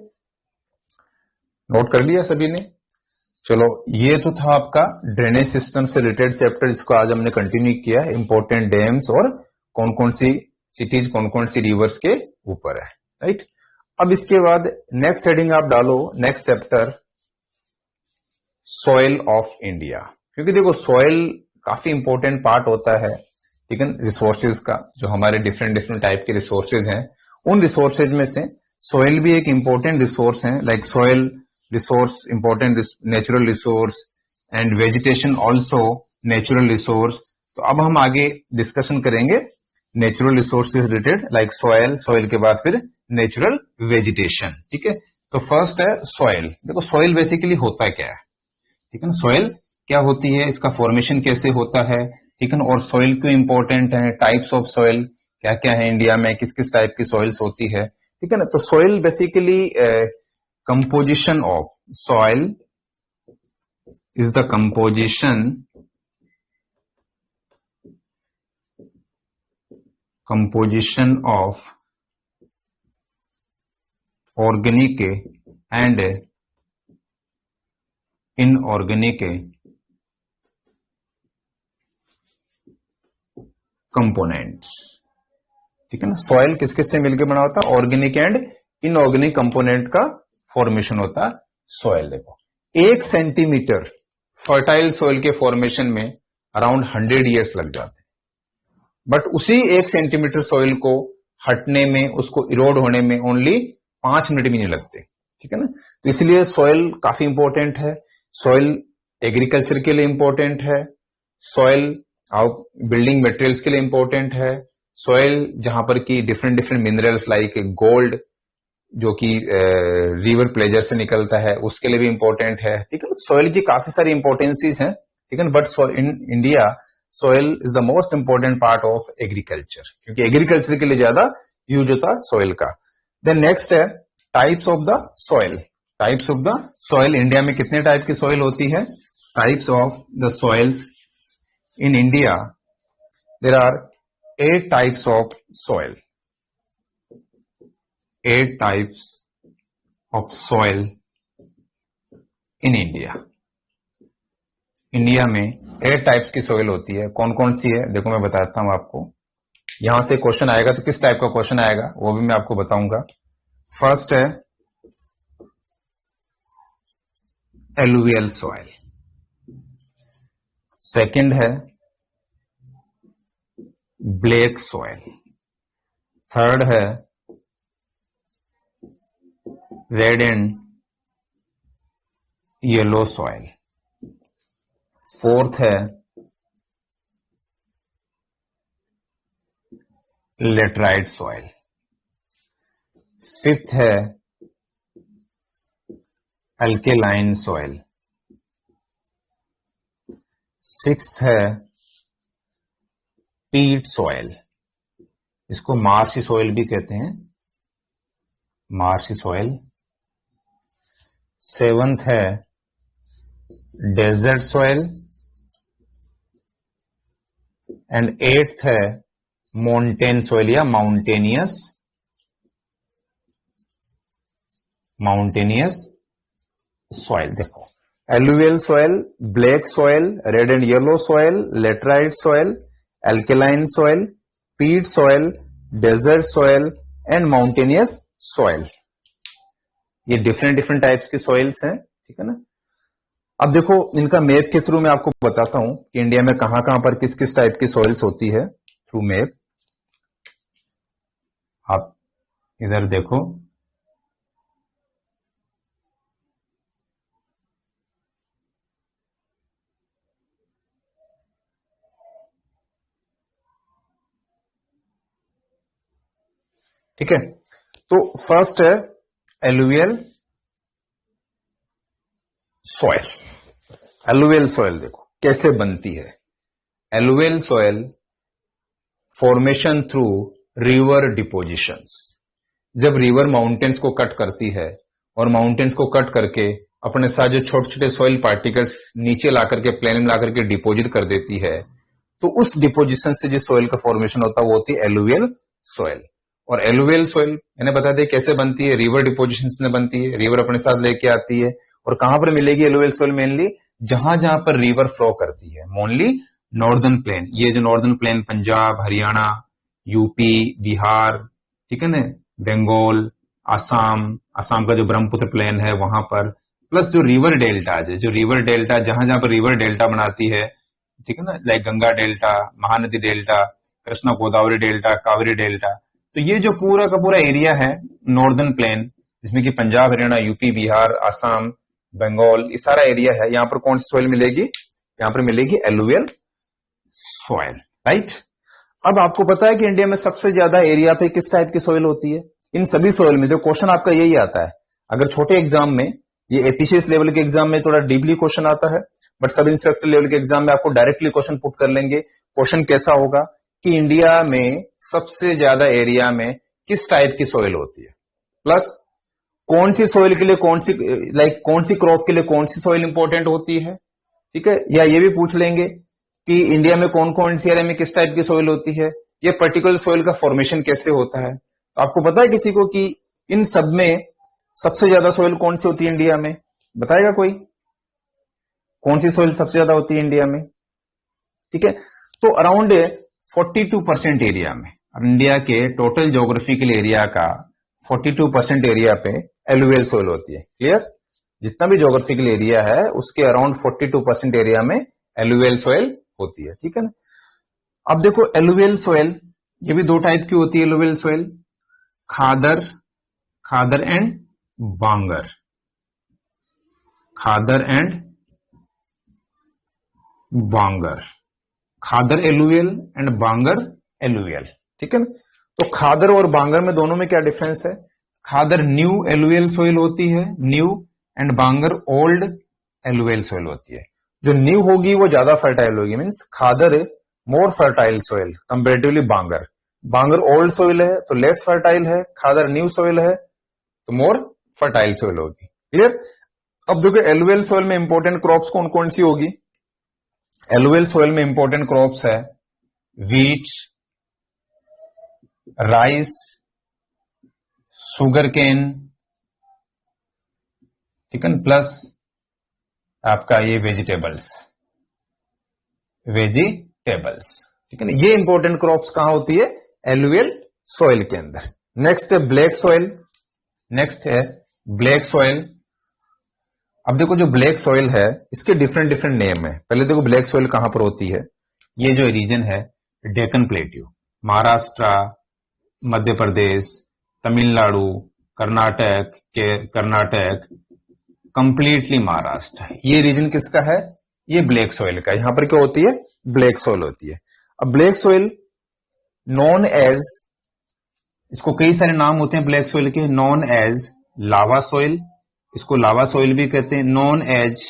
नोट कर लिया सभी ने। चलो, ये तो था आपका ड्रेनेज सिस्टम से रिलेटेड चैप्टर, जिसको आज हमने कंटिन्यू किया है। इंपॉर्टेंट डैम्स और कौन कौन सी सिटीज, कौन कौन सी रिवर्स के ऊपर है, राइट। अब इसके बाद नेक्स्ट हेडिंग आप डालो, next chapter soil of India. क्योंकि देखो, सॉइल काफी इंपॉर्टेंट पार्ट होता है, ठीक है, रिसोर्सेज का। जो हमारे डिफरेंट डिफरेंट टाइप के रिसोर्सेज हैं, उन रिसोर्सेज में से सॉइल भी एक इंपॉर्टेंट रिसोर्स है। Like soil resource, important natural resource, and vegetation also natural resource. तो अब हम आगे डिस्कशन करेंगे natural resources related, like soil, soil के बाद फिर नेचुरल वेजिटेशन। ठीक है, तो फर्स्ट है सॉयल। देखो सॉयल बेसिकली होता क्या है, ठीक है ना, सॉयल क्या होती है, इसका फॉर्मेशन कैसे होता है, ठीक है ना, और सॉइल क्यों इंपॉर्टेंट है, टाइप्स ऑफ सॉइल क्या क्या है इंडिया में, किस किस टाइप की सॉइल्स होती है, ठीक है ना। तो soil basically composition of soil is the composition of organic and inorganic components. ठीक है ना, सॉइल किस किस से मिलकर बना होता है, ऑर्गेनिक एंड इनऑर्गेनिक कंपोनेंट का फॉर्मेशन होता है सॉइल। देखो 1 सेंटीमीटर फर्टाइल सॉइल के फॉर्मेशन में अराउंड 100 ईयर्स लग जाते हैं, बट उसी 1 सेंटीमीटर सॉइल को हटने में, उसको इरोड होने में ओनली 5 मिनट भी नहीं लगते। ठीक है ना, तो इसलिए सॉइल काफी इंपॉर्टेंट है। सॉइल एग्रीकल्चर के लिए इंपॉर्टेंट है, सॉइल बिल्डिंग मटेरियल्स के लिए इंपॉर्टेंट है, सॉइल जहां पर की different different minerals like gold जो कि रिवर प्लेजर से निकलता है उसके लिए भी इंपॉर्टेंट है। ठीक है ना, सॉइल की काफी सारी इंपॉर्टेंसीज हैं, ठीक है ना, but in India soil is the most important part of agriculture, क्योंकि एग्रीकल्चर के लिए ज्यादा यूज होता है सॉइल का। देन नेक्स्ट है types of the soil. Types of the soil, India में कितने टाइप की सॉइल होती है, types of the soils in India there are 8 types of soil, 8 types of soil in India। India में 8 टाइप्स की सॉइल होती है। कौन कौन सी है देखो मैं बताता हूं आपको, यहां से क्वेश्चन आएगा तो किस टाइप का क्वेश्चन आएगा वो भी मैं आपको बताऊंगा। फर्स्ट है एलुवियल सॉइल, सेकंड है ब्लैक सॉइल, थर्ड है red and yellow soil, fourth है लेटराइट सॉइल, फिफ्थ है अल्केलाइन सॉइल, सिक्स्थ है पीट सॉइल, इसको मार्शी सॉइल भी कहते हैं, मार्शी सॉइल। सेवंथ है डेजर्ट सॉइल एंड एट्थ है माउंटेन सॉइल या माउंटेनियस सॉइल। देखो alluvial soil, black soil, red and yellow soil, laterite soil, alkaline soil, peat soil, desert soil and mountainous soil, ये डिफरेंट डिफरेंट टाइप्स की सॉइल्स हैं। ठीक है ना, अब देखो इनका मैप के थ्रू मैं आपको बताता हूं कि इंडिया में कहां कहां पर किस किस टाइप की सॉइल्स होती है थ्रू मैप। आप इधर देखो, ठीक है, तो फर्स्ट है एलुवियल सॉइल। एलुवियल सॉइल देखो कैसे बनती है। Alluvial soil formation through river depositions, जब रिवर माउंटेन्स को कट करती है और माउंटेन्स को कट करके अपने साथ जो छोटे छोटे सॉइल पार्टिकल्स नीचे ला करके प्लेन में ला करके डिपोजिट कर देती है, तो उस डिपोजिशन से जिस सॉइल का फॉर्मेशन होता है वो होती है एलुवियल सॉइल। और एलुवियल सॉइल मैंने बता दिया कैसे बनती है, रिवर डिपोजिशन से बनती है, रिवर अपने साथ लेके आती है। और कहां पर मिलेगी एलुवियल सॉइल, मेनली जहां जहां पर रिवर फ्लो करती है, मोनली नॉर्दर्न प्लेन, ये जो northern plain Punjab, Haryana, UP, Bihar, ठीक है ना, बंगाल, आसाम का जो ब्रह्मपुत्र प्लेन है वहां पर, प्लस जो रिवर डेल्टा है, जो रिवर डेल्टा जहां जहां पर रिवर डेल्टा बनाती है, ठीक है ना, like Ganga delta, Mahanadi delta, Krishna Godavari delta, Kaveri delta, तो ये जो पूरा का पूरा एरिया है नॉर्दर्न प्लेन, जिसमें कि पंजाब, हरियाणा, यूपी, बिहार, आसाम, बंगाल, ये सारा एरिया है, यहां पर कौन सी सॉइल मिलेगी, यहां पर मिलेगी एलुवियल सॉइल, राइट। अब आपको पता है कि इंडिया में सबसे ज्यादा एरिया पे किस टाइप की सॉइल होती है, इन सभी सॉइल में। तो क्वेश्चन आपका यही आता है, अगर छोटे एग्जाम में, ये एपीसीएस लेवल के एग्जाम में थोड़ा डीपली क्वेश्चन आता है, बट सब इंस्पेक्टर लेवल के एग्जाम में आपको डायरेक्टली क्वेश्चन पुट कर लेंगे। क्वेश्चन कैसा होगा कि इंडिया में सबसे ज्यादा एरिया में किस टाइप की सॉइल होती है, प्लस कौन सी सॉइल के लिए कौन सी, कौन सी क्रॉप के लिए कौन सी सॉइल इंपॉर्टेंट होती है, ठीक है। या ये भी पूछ लेंगे कि इंडिया में कौन कौन सी एरिया में किस टाइप की सॉइल होती है, ये पर्टिकुलर सॉइल का फॉर्मेशन कैसे होता है। तो आपको पता है किसी को कि इन सब में सबसे ज्यादा सॉइल कौन सी होती है इंडिया में, बताएगा कोई, कौन सी सॉइल सबसे ज्यादा होती है इंडिया में, ठीक है। तो अराउंड 42% एरिया में, अब इंडिया के टोटल ज्योग्राफिकल एरिया का 42% एरिया पे एलुवियल सॉइल होती है, क्लियर। जितना भी ज्योग्राफिकल एरिया है उसके अराउंड 42% एरिया में एलुवियल सॉइल होती है, ठीक है ना। अब देखो एलुवियल सॉइल, ये भी दो टाइप की होती है alluvial soil, khadar, khadar and bangar, khadar and bangar, khadar alluvial and bangar alluvial, ठीक है ना। तो खादर और बांगर में दोनों में क्या डिफरेंस है, खादर न्यू एलुवियल सॉइल होती है, new, and Bangar old alluvial soil होती है। जो न्यू होगी वो ज्यादा फर्टाइल होगी, मींस खादर मोर फर्टाइल सॉइल कंपेरेटिवली बांगर, बांगर ओल्ड सॉइल है तो लेस फर्टाइल है, खादर न्यू सॉइल है तो मोर फर्टाइल सॉइल होगी, क्लियर। अब देखो एलुवियल सॉइल में इंपॉर्टेंट क्रॉप्स कौन कौन सी होगी, एलुवियल सॉइल में इंपॉर्टेंट क्रॉप्स है व्हीट, राइस, शुगर केन, ठीक है, प्लस आपका ये वेजिटेबल्स, वेजिटेबल्स, ठीक है ना। ये इंपॉर्टेंट क्रॉप्स कहां होती है, एलुवियल सॉइल के अंदर। नेक्स्ट है ब्लैक सॉइल, नेक्स्ट है ब्लैक सॉइल। अब देखो जो ब्लैक सॉइल है इसके डिफरेंट डिफरेंट नेम है। पहले देखो ब्लैक सॉइल कहां पर होती है, ये जो रीजन है डेक्कन प्लेट्यू, महाराष्ट्र, मध्य प्रदेश, तमिलनाडु, कर्नाटक के, कर्नाटक, कंप्लीटली महाराष्ट्र, ये रीजन किसका है, ये ब्लैक सॉइल का। यहां पर क्या होती है, ब्लैक सॉइल होती है। अब ब्लैक सॉइल नॉन एज, इसको कई सारे नाम होते हैं ब्लैक सॉइल के, नॉन एज लावा सॉइल, इसको लावा सॉइल भी कहते हैं, known as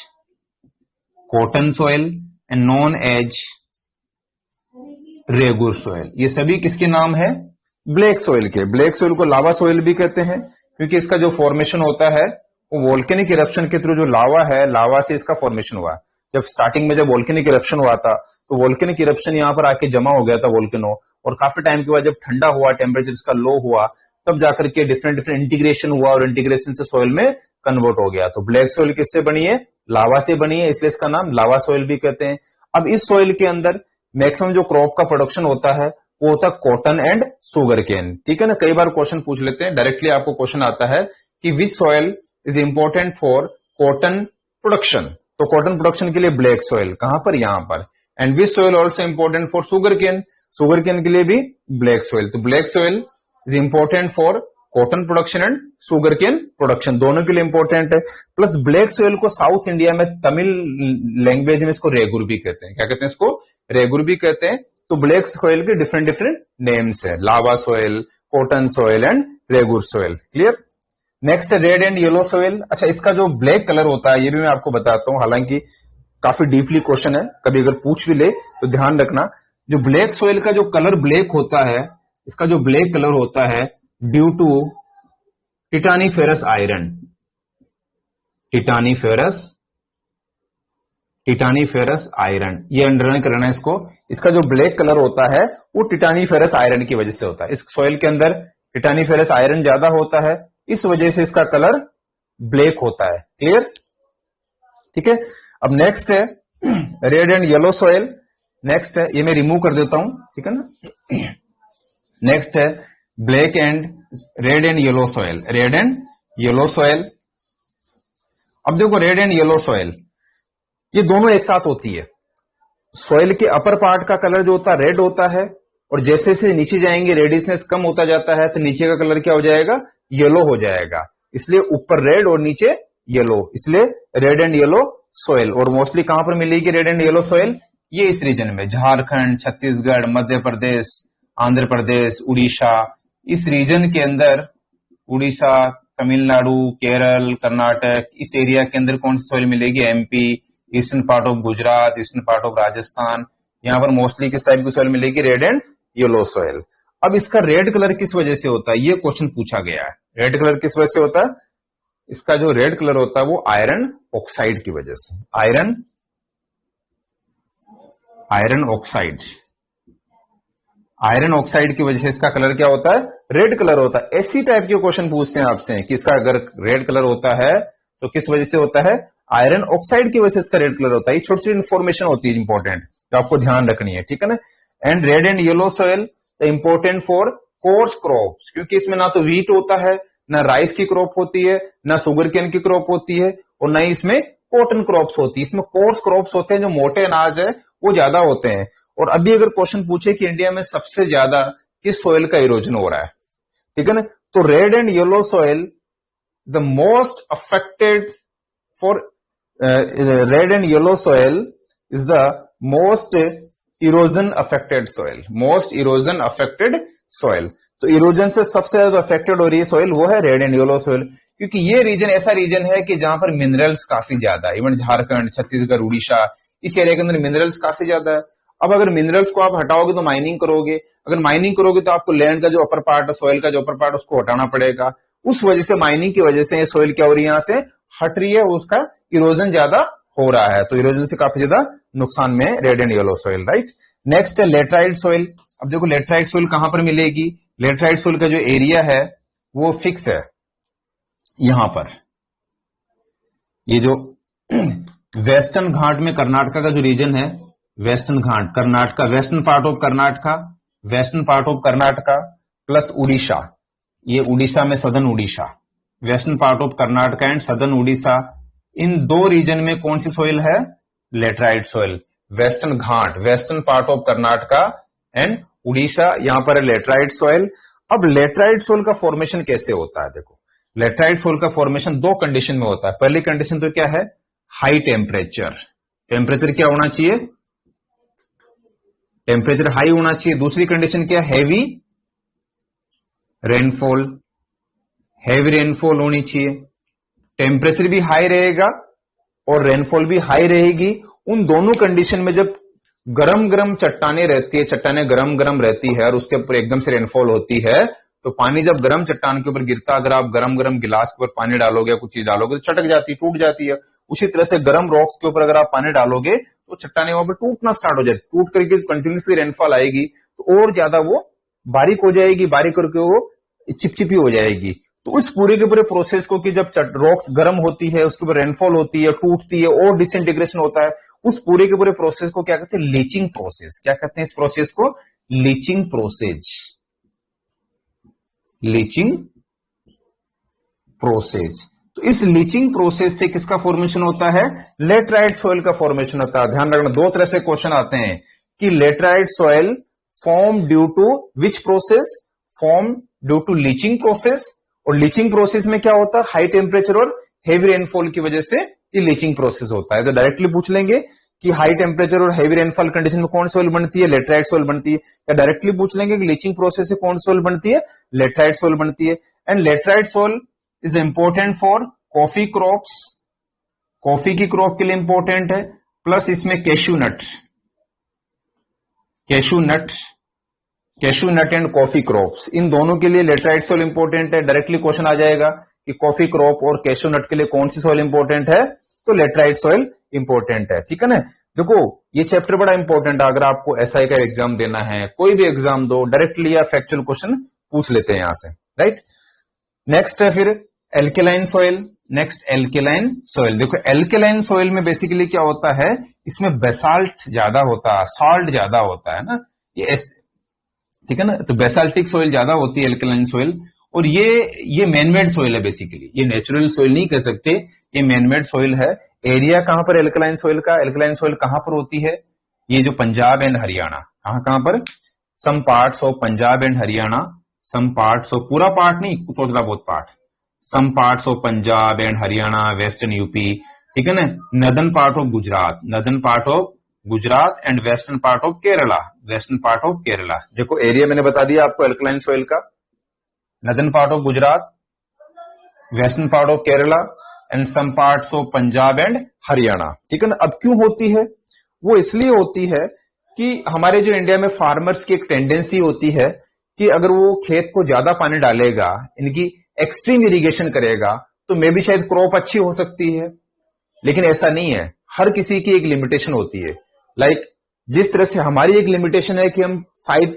cotton soil and known as regur soil. ये सभी किसके नाम है, ब्लैक सॉइल के। ब्लैक सॉइल को लावा सॉइल भी कहते हैं क्योंकि इसका जो फॉर्मेशन होता है वो वोल्केनिक इरप्शन के थ्रू, जो लावा है, लावा से इसका फॉर्मेशन हुआ। जब स्टार्टिंग में जब वोल्केनिक इरप्शन हुआ था तो वोल्केनिक इरप्शन यहां पर आके जमा हो गया था वोल्केनो, और काफी टाइम के बाद जब ठंडा हुआ, टेम्परेचर इसका लो हुआ, तब जाकर के डिफरेंट डिफरेंट इंटीग्रेशन हुआ और इंटीग्रेशन से सॉइल में कन्वर्ट हो गया। तो ब्लैक सॉइल किससे बनी है, लावा से बनी है, इसलिए इसका नाम लावा सॉइल भी कहते हैं। अब इस सॉइल के अंदर मैक्सिमम जो क्रॉप का प्रोडक्शन होता है वो होता है कॉटन एंड शुगर केन, ठीक है ना। कई बार क्वेश्चन पूछ लेते हैं, डायरेक्टली आपको क्वेश्चन आता है कि which soil is important for cotton production, तो कॉटन प्रोडक्शन के लिए ब्लैक सॉइल, कहां पर, यहां पर। And which soil also important for sugar cane, sugar cane के लिए भी ब्लैक सॉइल। तो black soil is important for cotton production and sugar cane production, दोनों के लिए इंपॉर्टेंट है। प्लस ब्लैक सॉइल को साउथ इंडिया में तमिल लैंग्वेज में इसको रेगुर भी कहते हैं, क्या कहते हैं इसको, रेगुर भी कहते हैं। तो ब्लैक सॉइल के डिफरेंट डिफरेंट नेम्स है, lava soil, cotton soil and regur soil, clear. Next है रेड एंड येलो सॉइल। अच्छा, इसका जो ब्लैक कलर होता है ये भी मैं आपको बताता हूं, हालांकि काफी डीपली क्वेश्चन है, कभी अगर पूछ भी ले तो ध्यान रखना। जो ब्लैक सॉइल का जो कलर ब्लैक होता है, इसका जो ब्लैक कलर होता है ड्यू टू टिटानीफेरस आयरन, टिटानीफेरस, टिटानीफेरस आयरन, ये अंडरलाइन करना है इसको। इसका जो ब्लैक कलर होता है वो टिटानीफेरस आयरन की वजह से होता है। इस सॉइल के अंदर टिटानीफेरस आयरन ज्यादा होता है, इस वजह से इसका कलर ब्लैक होता है, क्लियर, ठीक है। अब नेक्स्ट है red and yellow soil. Next है, ये मैं रिमूव कर देता हूं, ठीक है ना। नेक्स्ट है black and red and yellow soil, red and yellow soil. अब देखो रेड एंड येलो सॉइल ये दोनों एक साथ होती है। सॉइल के अपर पार्ट का कलर जो होता है रेड होता है, और जैसे जैसे नीचे जाएंगे रेडिशनेस कम होता जाता है, तो नीचे का कलर क्या हो जाएगा, येलो हो जाएगा। इसलिए ऊपर रेड और नीचे येलो, इसलिए रेड एंड येलो सोयल। और मोस्टली कहां पर मिलेगी रेड एंड येलो सोयल? ये इस रीजन में, झारखंड, छत्तीसगढ़, मध्य प्रदेश, आंध्र प्रदेश, उड़ीसा, इस रीजन के अंदर, उड़ीसा, तमिलनाडु, केरल, कर्नाटक, इस एरिया के अंदर कौन सी सोयल मिलेगी? MP, eastern part of Gujarat, eastern part of Rajasthan, यहां पर मोस्टली किस टाइप की सोयल मिलेगी? Red and yellow soil. अब इसका रेड कलर किस वजह से होता है, ये क्वेश्चन पूछा गया है। रेड कलर किस वजह से होता है? इसका जो रेड कलर होता है वो आयरन ऑक्साइड की वजह से, आयरन ऑक्साइड, आयरन ऑक्साइड की वजह से इसका कलर क्या होता है? रेड कलर होता है। ऐसी टाइप के क्वेश्चन पूछते हैं आपसे कि इसका अगर रेड कलर होता है तो किस वजह से होता है? आयरन ऑक्साइड की वजह से इसका रेड कलर होता है। ये छोटी छोटी इंफॉर्मेशन होती है इंपॉर्टेंट, जो आपको ध्यान रखनी है, ठीक है ना। And red and yellow soil important for course crops, क्योंकि इसमें ना तो व्हीट होता है, ना राइस की क्रॉप होती है, ना शुगर केन की क्रॉप होती है, और ना ही इसमें कॉटन क्रॉप्स होती है। इसमें कोर्स क्रॉप्स होते हैं, जो मोटे अनाज है वो ज्यादा होते हैं। और अभी अगर क्वेश्चन पूछे कि इंडिया में सबसे ज्यादा किस सोयल का इरोजन हो रहा है, ठीक है ना, तो red and yellow soil the most affected for red and yellow soil is the most erosion affected soil, most erosion affected soil. तो इरोजन से सबसे ज्यादा अफेक्टेड हो रही है सोयल, वो है रेड एंड येलो सोयल, क्योंकि ये रीजन ऐसा रीजन है कि जहां पर मिनरल्स काफी ज्यादा है। इवन झारखंड, छत्तीसगढ़, उड़ीसा, इस एरिया के अंदर मिनरल्स काफी ज्यादा है। अब अगर मिनरल्स को आप हटाओगे तो माइनिंग करोगे, अगर माइनिंग करोगे तो आपको लैंड का जो अपर पार्ट है, सोयल का जो अपर पार्ट, उसको हटाना पड़ेगा। उस वजह से, माइनिंग की वजह से ये सोयल क्या हो रही है, यहां से हट रही है, उसका इरोजन ज्यादा हो रहा है। तो इरोजन से काफी ज्यादा नुकसान में red and yellow soil, right. Next है लेटराइट सोयल। अब देखो लेटराइट सोयल कहां पर मिलेगी? लेटराइट सोयल का जो एरिया है वो फिक्स है यहां पर, ये जो वेस्टर्न घाट में कर्नाटका का जो रीजन है, western Ghat Karnataka, western part of Karnataka, western part of Karnataka plus Orissa, ये उड़ीसा में southern Orissa, western part of Karnataka and southern Orissa, इन दो रीजन में कौन सी सोयल है? Laterite soil. Western Ghat, western part of Karnataka and Orissa, यहां पर है लेटराइट सोयल। अब लेटराइट सोयल का फॉर्मेशन कैसे होता है? देखो, लेटराइट सोयल का फॉर्मेशन दो कंडीशन में होता है। पहली कंडीशन तो क्या है? हाई टेम्परेचर, टेम्परेचर क्या होना चाहिए? टेम्परेचर हाई होना चाहिए। दूसरी कंडीशन क्या? हैवी रेनफॉल, हैवी रेनफॉल होनी चाहिए। टेम्परेचर भी हाई रहेगा और रेनफॉल भी हाई रहेगी। उन दोनों कंडीशन में जब गरम गरम चट्टाने रहती है, चट्टाने गरम गरम रहती है और उसके ऊपर एकदम से रेनफॉल होती है, तो पानी जब गरम चट्टान के ऊपर गिरता, अगर आप गरम गरम गिलास के ऊपर पानी डालोगे या कुछ चीज डालोगे तो चटक जाती है, टूट जाती है। उसी तरह से गरम रॉक्स के ऊपर अगर आप पानी डालोगे तो चट्टाने वहां पर टूटना स्टार्ट हो जाती, टूट करके कंटिन्यूसली रेनफॉल आएगी तो और ज्यादा वो बारीक हो जाएगी, बारीक करके वो चिपचिपी हो जाएगी। तो उस पूरे के पूरे प्रोसेस को कि जब रॉक्स गर्म होती है, उसके ऊपर रेनफॉल होती है, टूटती है और डिसइंटीग्रेशन होता है, उस पूरे के पूरे प्रोसेस को क्या कहते हैं? Leaching process. क्या कहते हैं इस प्रोसेस को? Leaching process, leaching process. तो इस लीचिंग प्रोसेस से किसका फॉर्मेशन होता है? लेटराइट सॉइल का फॉर्मेशन होता है। ध्यान रखना, दो तरह से क्वेश्चन आते हैं कि laterite soil form due to which process? Form due to leaching process. और लीचिंग प्रोसेस में क्या होता है? हाई टेम्परेचर और हेवी रेनफॉल की वजह से ये लीचिंग प्रोसेस होता है। तो डायरेक्टली पूछ लेंगे कि हाई टेम्परेचर और हेवी रेनफॉल कंडीशन में कौन सी सॉइल बनती है? लेटराइट सॉइल बनती है। या डायरेक्टली पूछ लेंगे कि लीचिंग प्रोसेस से कौन सी सॉइल बनती है? लेटराइट सॉइल बनती है। And laterite soil is important for coffee crops, coffee की क्रॉप के लिए इंपॉर्टेंट है। प्लस इसमें cashew nut, cashew nut, cashew nut and coffee crops, इन दोनों के लिए लेटराइट सॉइल इंपॉर्टेंट है। डायरेक्टली क्वेश्चन आ जाएगा कि कॉफी क्रॉप और कैश्यू नट के लिए कौन सी सॉइल इंपॉर्टेंट है? तो लेटराइट सॉइल इंपॉर्टेंट है। ठीक है ना। देखो ये चैप्टर बड़ा इंपॉर्टेंट है। अगर आपको एसआई का एग्जाम देना है, कोई भी एग्जाम दो, डायरेक्टली या फैक्चुअल क्वेश्चन पूछ लेते हैं यहां से, राइट। नेक्स्ट है फिर alkaline soil. Next alkaline soil. देखो एल्केलाइन सॉइल में बेसिकली क्या होता है, इसमें बेसाल्ट ज्यादा होता है, सॉल्ट ज्यादा होता है ना, ये ठीक है ना। तो बेसाल्टिक सॉइल ज्यादा होती है एल्केलाइन सॉइल। और ये मैनमेड सॉइल है बेसिकली, ये नेचुरल सॉइल नहीं कह सकते, ये मैनमेड सॉइल है। एरिया कहां पर एल्केलाइन सॉइल का? एल्केलाइन सॉइल कहां पर होती है? ये जो पंजाब एंड हरियाणा, कहां पर? Some parts of Punjab and Haryana, some parts of, पूरा पार्ट नहीं, थोड़ा बहुत part, some parts of Punjab and Haryana, western UP, ठीक है ना, northern part of Gujarat, northern part of Gujarat and western part of Kerala, western part of Kerala. देखो एरिया मैंने बता दिया आपको एल्कलाइन सॉइल का, northern part of Gujarat, western part of Kerala and some parts of Punjab and Haryana, ठीक है ना। अब क्यों होती है? वो इसलिए होती है कि हमारे जो इंडिया में फार्मर्स की एक टेंडेंसी होती है कि अगर वो खेत को ज्यादा पानी डालेगा, इनकी एक्सट्रीम इरिगेशन करेगा, तो मे भी शायद क्रॉप अच्छी हो सकती है, लेकिन ऐसा नहीं है। हर किसी की एक लिमिटेशन होती है। लाइक जिस तरह से हमारी एक लिमिटेशन है कि हम 5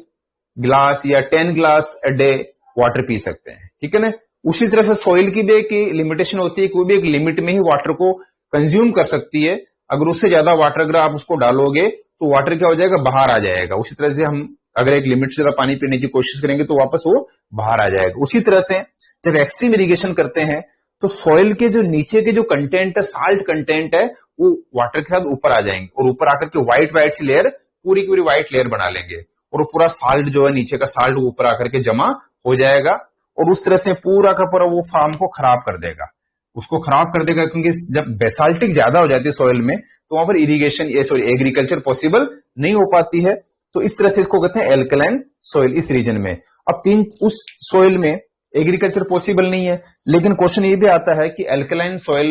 ग्लास या 10 glass a day water P सकते हैं, ठीक है ना, उसी तरह से सॉइल की भी एक लिमिटेशन होती है, कोई भी एक लिमिट में ही वाटर को कंज्यूम कर सकती है। अगर उससे ज्यादा वाटर अगर आप उसको डालोगे तो वाटर क्या हो जाएगा, बाहर आ जाएगा। उसी तरह से हम अगर एक लिमिट से ज्यादा पानी पीने की कोशिश करेंगे तो वापस वो बाहर आ जाएगा। उसी तरह से जब एक्सट्रीम इरिगेशन करते हैं तो सॉइल के जो नीचे के जो कंटेंट है, साल्ट कंटेंट है, वो वाटर के साथ ऊपर आ जाएंगे और ऊपर आकर के व्हाइट सी लेयर, पूरी की पूरी व्हाइट लेयर बना लेंगे और वो पूरा साल्ट जो है, नीचे का साल्ट ऊपर आकर के जमा हो जाएगा और उस तरह से पूरा का पूरा वो फार्म को खराब कर देगा, उसको खराब कर देगा। क्योंकि जब बेसाल्टिक ज्यादा हो जाती है सॉइल में तो वहां पर इरिगेशन एग्रीकल्चर पॉसिबल नहीं हो पाती है। तो इस तरह से इसको कहते हैं एल्कलाइन सॉइल इस रीजन में। अब उस सॉइल में एग्रीकल्चर पॉसिबल नहीं है, लेकिन क्वेश्चन ये भी आता है कि एल्कलाइन सॉइल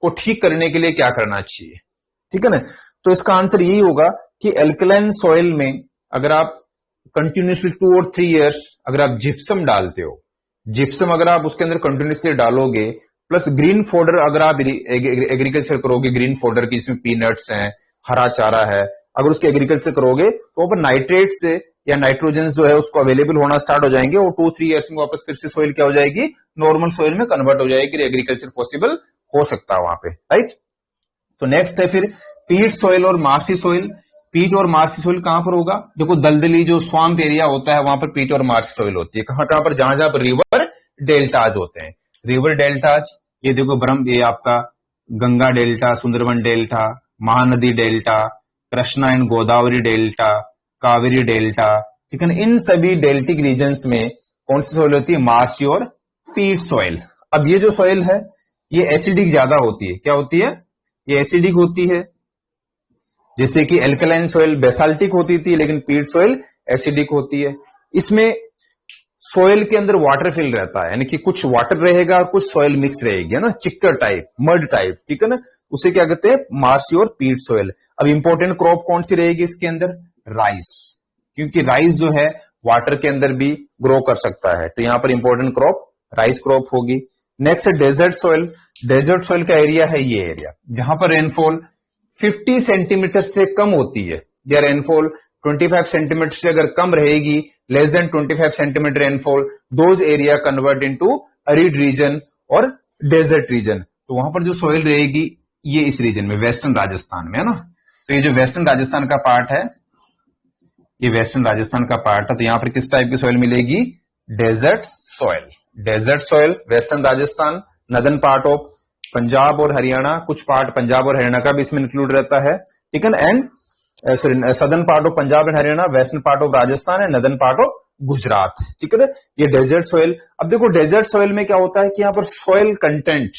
को ठीक करने के लिए क्या करना चाहिए, ठीक है ना। तो इसका आंसर यही होगा कि एल्कलाइन सॉइल में अगर आप कंटिन्यूसली 2 और 3 इयर्स अगर आप जिप्सम डालते हो, जिप्सम अगर आप उसके अंदर कंटिन्यूसली डालोगे, प्लस ग्रीन फोडर अगर आप एग्रीकल्चर करोगे, ग्रीन फोडर की इसमें पीनट्स हैं, हरा चारा है, अगर उसके एग्रीकल्चर करोगे तो वहां पर नाइट्रेट से या नाइट्रोजन जो है उसको अवेलेबल होना स्टार्ट हो जाएंगे और 2-3 इयर्स में वापस फिर से सॉइल क्या हो जाएगी, नॉर्मल सॉइल में कन्वर्ट हो जाएगी, एग्रीकल्चर पॉसिबल हो सकता है वहां पे, राइट। तो नेक्स्ट है फिर पीट सॉइल और मार्सी सॉइल। पीट और मार्सी सॉइल कहां पर होगा? देखो दलदली जो स्वाम्प एरिया होता है वहां पर पीट और मार्सी सॉइल होती है। कहां पर? जहां जहां पर रिवर डेल्टाज होते हैं, रिवर डेल्टाज, ये देखो ये आपका Ganga delta, Sundarban delta, Mahanadi delta, Krishna and Godavari delta, Kaveri delta, ठीक है ना। इन सभी डेल्टिक रीजन्स में कौन सी सॉइल होती है? मार्सी और पीट सॉइल। अब ये जो सॉइल है ये एसिडिक ज्यादा होती है। क्या होती है? ये एसिडिक होती है। जैसे कि एल्कलाइन सॉइल बेसाल्टिक होती थी, लेकिन पीट सॉइल एसिडिक होती है। इसमें सॉइल के अंदर वाटर फिल रहता है, यानी कि कुछ वाटर रहेगा और कुछ सॉइल मिक्स रहेगी, है ना, चिक्कर टाइप, मड टाइप, ठीक है ना। उसे क्या कहते हैं? मार्सी और पीट सॉइल। अब इंपॉर्टेंट क्रॉप कौन सी रहेगी इसके अंदर? राइस, क्योंकि राइस जो है वाटर के अंदर भी ग्रो कर सकता है, तो यहां पर इंपॉर्टेंट क्रॉप राइस क्रॉप होगी। नेक्स्ट है डेजर्ट सॉइल। डेजर्ट सॉइल का एरिया है ये एरिया जहां पर रेनफॉल 50 सेंटीमीटर से कम होती है, या रेनफॉल 25 सेंटीमीटर से अगर कम रहेगी, less than 25 centimetre rainfall, those area convert into arid region और डेजर्ट रीजन। तो वहां पर जो सॉइल रहेगी ये इस रीजन में, वेस्टर्न राजस्थान में, है ना। तो ये जो वेस्टर्न राजस्थान का पार्ट है, ये वेस्टर्न राजस्थान का पार्ट है, तो यहां पर किस टाइप की सॉइल मिलेगी? Desert soil. Desert soil western Rajasthan, northern part of Punjab और हरियाणा, कुछ पार्ट पंजाब और हरियाणा का भी इसमें इंक्लूड रहता है, ठीक है ना। And southern part of Punjab and Haryana, western part of Rajasthan and northern part of Gujarat, ठीक है ना। ये डेजर्ट सॉइल। अब देखो डेजर्ट सॉइल में क्या होता है कि यहां पर सॉइल कंटेंट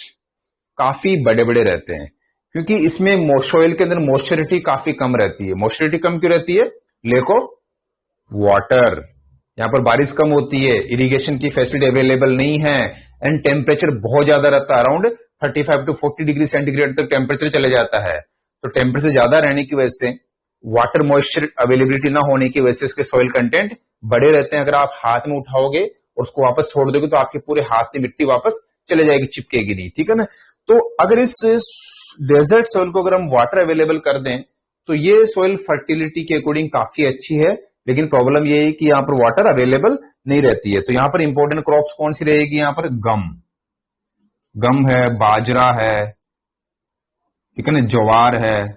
काफी बड़े बड़े रहते हैं, क्योंकि इसमें सॉइल के अंदर मॉइस्चरिटी काफी कम रहती है। मॉइस्चरिटी कम क्यों रहती है? लेक ऑफ वाटर, यहां पर बारिश कम होती है, इरिगेशन की फैसिलिटी अवेलेबल नहीं है, एंड टेम्परेचर बहुत ज्यादा रहता है, अराउंड 35 to 40 डिग्री सेंटीग्रेड तक टेम्परेचर चले जाता है। तो टेम्परेचर ज्यादा रहने की वजह से, वाटर मॉइस्चर अवेलेबिलिटी ना होने की वजह से उसके सॉइल कंटेंट बड़े रहते हैं। अगर आप हाथ में उठाओगे और उसको वापस छोड़ दोगे तो आपके पूरे हाथ से मिट्टी वापस चले जाएगी, चिपकेगी नहीं, ठीक है ना। तो अगर इस डेजर्ट सॉइल को अगर हम वाटर अवेलेबल कर दें तो ये सॉइल फर्टिलिटी के अकॉर्डिंग काफी अच्छी है, लेकिन प्रॉब्लम ये है कि यहां पर वाटर अवेलेबल नहीं रहती है। तो यहां पर इंपॉर्टेंट क्रॉप्स कौन सी रहेगी? यहां पर गम है, बाजरा है, ठीक है ना, ज्वार है।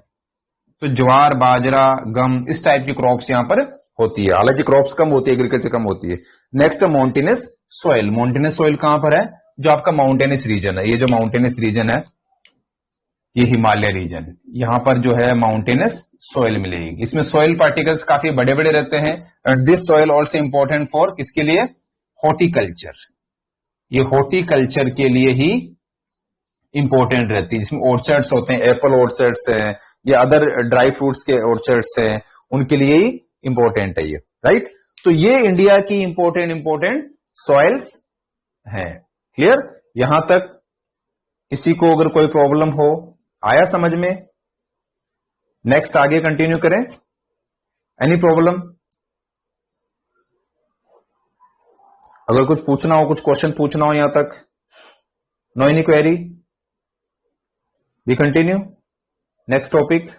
तो ज्वार, बाजरा, गम, इस टाइप की क्रॉप्स यहां पर होती है। हालांकि क्रॉप्स कम होती है, एग्रीकल्चर कम होती है। Next mountainous soil. Mountainous soil कहां पर है? जो आपका माउंटेनस रीजन है, ये जो माउंटेनस रीजन है, ये हिमालय रीजन, यहां पर जो है माउंटेनस सॉइल मिलेगी। इसमें सॉइल पार्टिकल्स काफी बड़े बड़े रहते हैं। And this soil also important for किसके लिए? हॉर्टिकल्चर। ये हॉर्टिकल्चर के लिए ही इंपॉर्टेंट रहती है, जिसमें ऑर्चर्ड्स होते हैं, एप्पल ऑर्चर्ड्स हैं या अदर ड्राई फ्रूट्स के ऑर्चर्ड्स हैं, उनके लिए ही इंपॉर्टेंट है ये, राइट। तो ये इंडिया की इंपॉर्टेंट सॉइल्स हैं। क्लियर? यहां तक किसी को अगर कोई प्रॉब्लम हो, आया समझ में? नेक्स्ट आगे कंटिन्यू करें? Any problem? अगर कुछ पूछना हो, कुछ क्वेश्चन पूछना हो यहां तक, no any query, we continue next topic.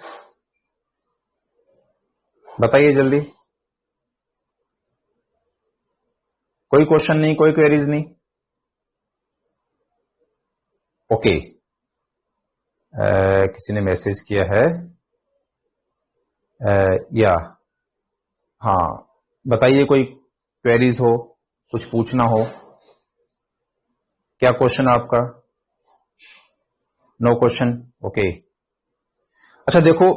बताइए जल्दी। कोई क्वेश्चन नहीं, कोई क्वेरीज नहीं? ओके। किसी ने मैसेज किया है, या हाँ, बताइए कोई क्वेरीज हो, कुछ पूछना हो। क्या क्वेश्चन आपका? No question, okay. अच्छा देखो,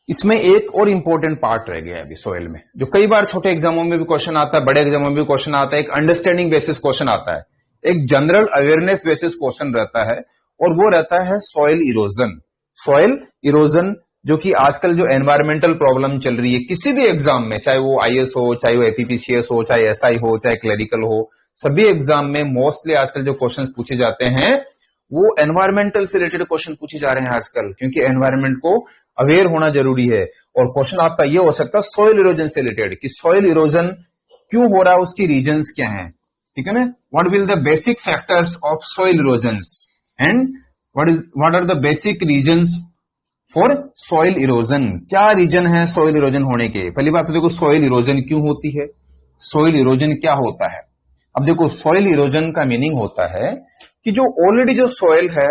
इसमें एक और इंपॉर्टेंट पार्ट रह गया है अभी सॉइल में, जो कई बार छोटे एग्जामों में भी क्वेश्चन आता है, बड़े एग्जामों में भी क्वेश्चन आता है। एक अंडरस्टैंडिंग बेसिस क्वेश्चन आता है, एक जनरल अवेयरनेस बेसिस क्वेश्चन रहता है, और वो रहता है सॉइल इरोजन। सॉइल इरोजन जो कि आजकल जो एनवायरमेंटल प्रॉब्लम चल रही है किसी भी एग्जाम में, चाहे वो आईएएस हो, चाहे वो एपीपीसीएस हो, चाहे एसआई हो, चाहे क्लरिकल हो, सभी एग्जाम में मोस्टली आजकल जो क्वेश्चंस पूछे जाते हैं वो एनवायरमेंटल से रिलेटेड क्वेश्चन पूछे जा रहे हैं आजकल, क्योंकि एनवायरमेंट को अवेयर होना जरूरी है। और क्वेश्चन आपका ये हो सकता है सॉइल इरोजन से रिलेटेड, कि सॉइल इरोजन क्यों हो रहा है, उसकी रीजंस क्या हैं, ठीक है ना। What will the basic factors of soil erosions and what are the basic reasons for soil erosion. क्या रीजन है सॉइल इरोजन होने के? पहली बात तो देखो, सॉइल इरोजन क्यों होती है, सॉइल इरोजन क्या होता है। अब देखो, सॉइल इरोजन का मीनिंग होता है कि जो ऑलरेडी जो सॉइल है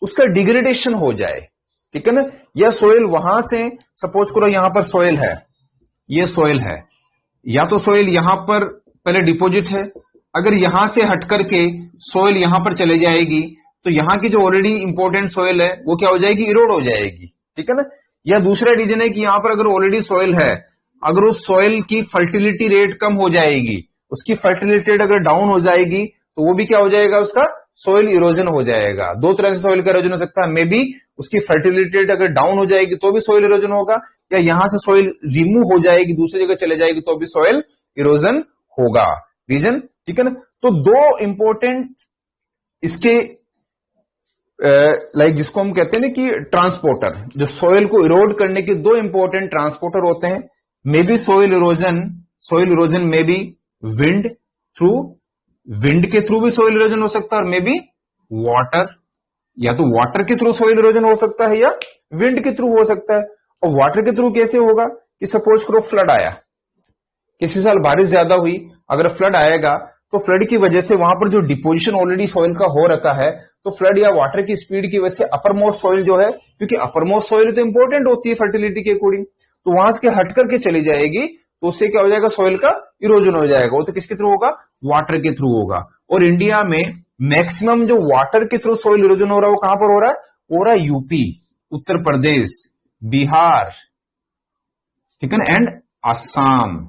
उसका डिग्रेडेशन हो जाए, ठीक है ना। या सॉइल वहां से, सपोज करो यहां पर सॉइल है, ये सॉइल है, या तो सॉइल यहां पर पहले डिपॉजिट है, अगर यहां से हट करके सॉइल यहां पर चले जाएगी तो यहां की जो ऑलरेडी इंपॉर्टेंट सॉइल है वो क्या हो जाएगी, इरोड हो जाएगी, ठीक है ना। या दूसरा रीजन है कि यहां पर अगर ऑलरेडी सॉइल है, अगर उस सॉइल की फर्टिलिटी रेट कम हो जाएगी, उसकी फर्टिलिटी रेट अगर डाउन हो जाएगी तो वो भी क्या हो जाएगा, उसका सॉइल इरोजन हो जाएगा। दो तरह से सॉइल का इरोजन हो सकता है, मे बी उसकी फर्टिलिटी रेट अगर डाउन हो जाएगी तो भी सॉइल इरोजन होगा, या यहां से सॉइल रिमूव हो जाएगी, दूसरी जगह चले जाएगी तो भी सॉइल इरोजन होगा, रीजन, ठीक है ना। तो दो इंपॉर्टेंट इसके लाइक जिसको हम कहते हैं ना कि ट्रांसपोर्टर, जो सॉइल को इरोड करने के दो इंपॉर्टेंट ट्रांसपोर्टर होते हैं। May be soil erosion may be wind through, wind के थ्रू भी सॉइल इरोजन हो सकता है, और मे बी वाटर, या तो वाटर के थ्रू सॉइल इरोजन हो सकता है या विंड के थ्रू हो सकता है। और वाटर के थ्रू कैसे होगा, कि सपोज करो फ्लड आया, किसी साल बारिश ज्यादा हुई, अगर फ्लड आएगा तो फ्लड की वजह से वहां पर जो डिपोजिशन ऑलरेडी सॉइल का हो रखा है, तो फ्लड या वाटर की स्पीड की वजह से अपर मोस्ट सॉइल जो है, क्योंकि अपर मोस्ट सॉइल तो इंपॉर्टेंट होती है फर्टिलिटी के अकॉर्डिंग, तो वहां से हट करके चली जाएगी, तो उससे क्या हो जाएगा, सॉइल का इरोजन हो जाएगा। वो तो किसके थ्रू होगा, वाटर के थ्रू होगा। और इंडिया में मैक्सिमम जो वाटर के थ्रू सॉइल इरोजन हो रहा है वो कहां पर हो रहा है, हो रहा है यूपी, उत्तर प्रदेश, बिहार, ठीक है ना, एंड आसाम।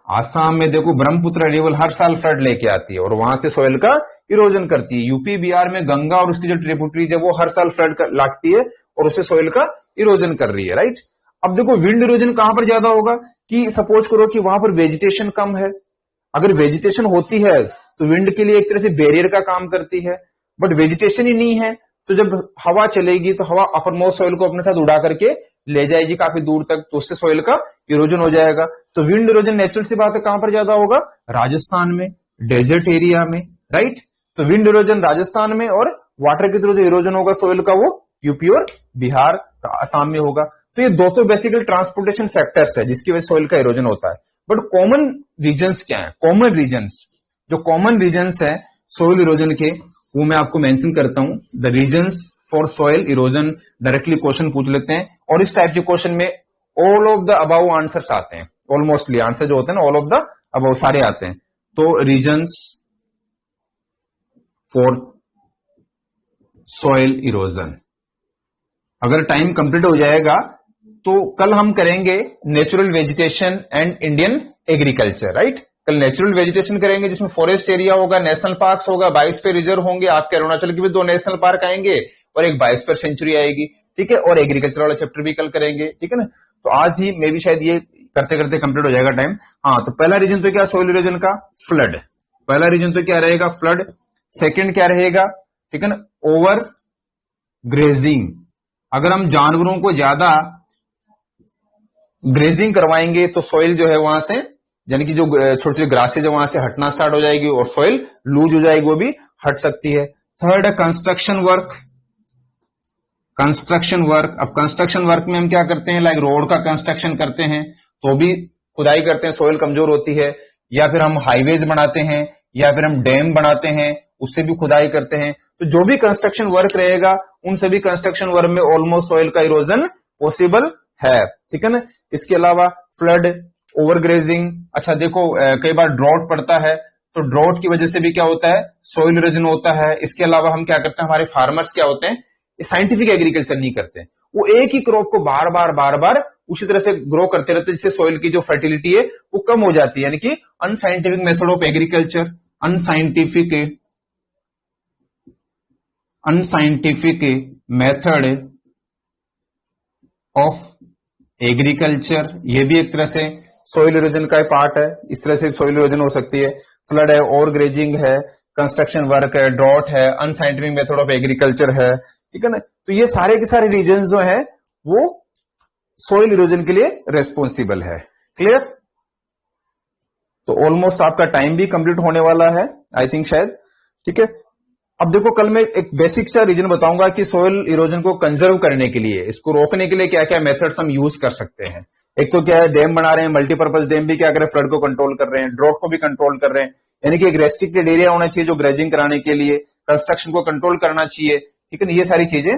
आसाम में देखो ब्रह्मपुत्र रिवर हर साल फ्लड लेके आती है और वहां से सॉइल का इरोजन करती है। यूपी बिहार में गंगा और उसकी जो ट्रिब्यूटरीज है वो हर साल फ्लड लाती है और उससे सॉइल का इरोजन कर रही है, राइट। अब देखो विंड इरोजन कहां पर ज्यादा होगा, कि सपोज करो कि वहां पर वेजिटेशन कम है, अगर वेजिटेशन होती है तो विंड के लिए एक तरह से बैरियर का काम करती है, बट वेजिटेशन ही नहीं है तो जब हवा चलेगी तो हवा अपर मोस्ट सॉइल को अपने साथ उड़ा करके ले जाएगी काफी दूर तक, तो उससे सॉइल का इरोजन हो जाएगा। तो विंड इरोजन नेचुरल सी बात है कहां पर ज्यादा होगा, राजस्थान में, डेजर्ट एरिया में, राइट। तो विंड इरोजन राजस्थान में, और वाटर के थ्रू जो इरोजन होगा सॉइल का वो यूपी और बिहार, आसाम में होगा। तो ये दो तो बेसिकली ट्रांसपोर्टेशन फैक्टर्स है जिसकी वजह से सॉइल का इरोजन होता है। बट कॉमन रीजन्स क्या है, कॉमन रीजन्स, जो कॉमन रीजन्स है सॉइल इरोजन के, वो मैं आपको मेंशन करता हूं। The reasons for soil erosion, directly question पूछ लेते हैं, और इस टाइप के क्वेश्चन में all of the above answers आते हैं, ऑलमोस्टली आंसर जो होते हैं ना ऑल ऑफ द अबाउ सारे आते हैं। तो रीजन्स फॉर सॉइल इरोजन, अगर टाइम कंप्लीट हो जाएगा तो कल हम करेंगे natural vegetation and Indian agriculture, right. कल नेचुरल वेजिटेशन करेंगे जिसमें फॉरेस्ट एरिया होगा, नेशनल पार्क्स होगा, बायोस्फीयर रिजर्व होंगे, आपके अरुणाचल के भी 2 नेशनल पार्क आएंगे और एक बायोस्फीयर सेंचुरी आएगी, ठीक है, और एग्रीकल्चर वाला चैप्टर भी कल करेंगे, ठीक है ना। तो आज ही मे भी शायद ये करते करते कंप्लीट हो जाएगा टाइम। हाँ, तो पहला रीजन तो क्या सोइल इरोजन का, फ्लड। पहला रीजन तो क्या रहेगा, फ्लड। सेकंड क्या रहेगा, ठीक है ना, ओवर ग्रेजिंग। अगर हम जानवरों को ज्यादा ग्रेजिंग करवाएंगे तो सॉइल जो है वहां से, यानी कि जो छोटे छोटे ग्रासेज है वहां से हटना स्टार्ट हो जाएगी और सॉइल लूज हो जाएगी, वो भी हट सकती है। थर्ड है कंस्ट्रक्शन वर्क। कंस्ट्रक्शन वर्क, अब कंस्ट्रक्शन वर्क में हम क्या करते हैं, लाइक रोड का कंस्ट्रक्शन करते हैं तो भी खुदाई करते हैं, सॉइल कमजोर होती है, या फिर हम हाईवेज बनाते हैं, या फिर हम डैम बनाते हैं, उससे भी खुदाई करते हैं। तो जो भी कंस्ट्रक्शन वर्क रहेगा उन सभी कंस्ट्रक्शन वर्क में ऑलमोस्ट सॉइल का इरोजन पॉसिबल है, ठीक है ना। इसके अलावा फ्लड, ओवरग्रेजिंग। अच्छा देखो, कई बार ड्रॉट पड़ता है तो ड्रॉट की वजह से भी क्या होता है, सॉइल इरोजन होता है। इसके अलावा हम क्या करते हैं, हमारे फार्मर्स क्या होते हैं, साइंटिफिक एग्रीकल्चर नहीं करते, वो एक ही क्रॉप को बार बार उसी तरह से ग्रो करते रहते हैं, जिससे सॉइल की जो फर्टिलिटी है वो कम हो जाती है, यानी कि unscientific method of agriculture, unscientific method of agriculture, ये भी एक तरह से सॉइल इरोजन का पार्ट है। इस तरह से सॉइल इरोजन हो सकती है। फ्लड है, ओवरग्रेजिंग है, कंस्ट्रक्शन वर्क है, ड्रॉट है, अनसाइंटिफिक मेथड ऑफ एग्रीकल्चर है, ठीक है ना। तो ये सारे के सारे रीजन जो है वो सॉइल इरोजन के लिए रेस्पॉन्सिबल है। क्लियर। तो ऑलमोस्ट आपका टाइम भी कंप्लीट होने वाला है, आई थिंक शायद, ठीक है। अब देखो, कल मैं एक बेसिक सा रीजन बताऊंगा कि सॉइल इरोजन को कंजर्व करने के लिए, इसको रोकने के लिए क्या क्या मेथड्स हम यूज कर सकते हैं। एक तो क्या है, डैम बना रहे हैं, मल्टीपर्पज डैम भी क्या कर रहे हैं, फ्लड को कंट्रोल कर रहे हैं, ड्रॉट को भी कंट्रोल कर रहे हैं, यानी कि एक रेस्ट्रिक्टेड एरिया होना चाहिए जो ग्रेजिंग कराने के लिए, कंस्ट्रक्शन को कंट्रोल करना चाहिए, ठीक है ना। ये सारी चीजें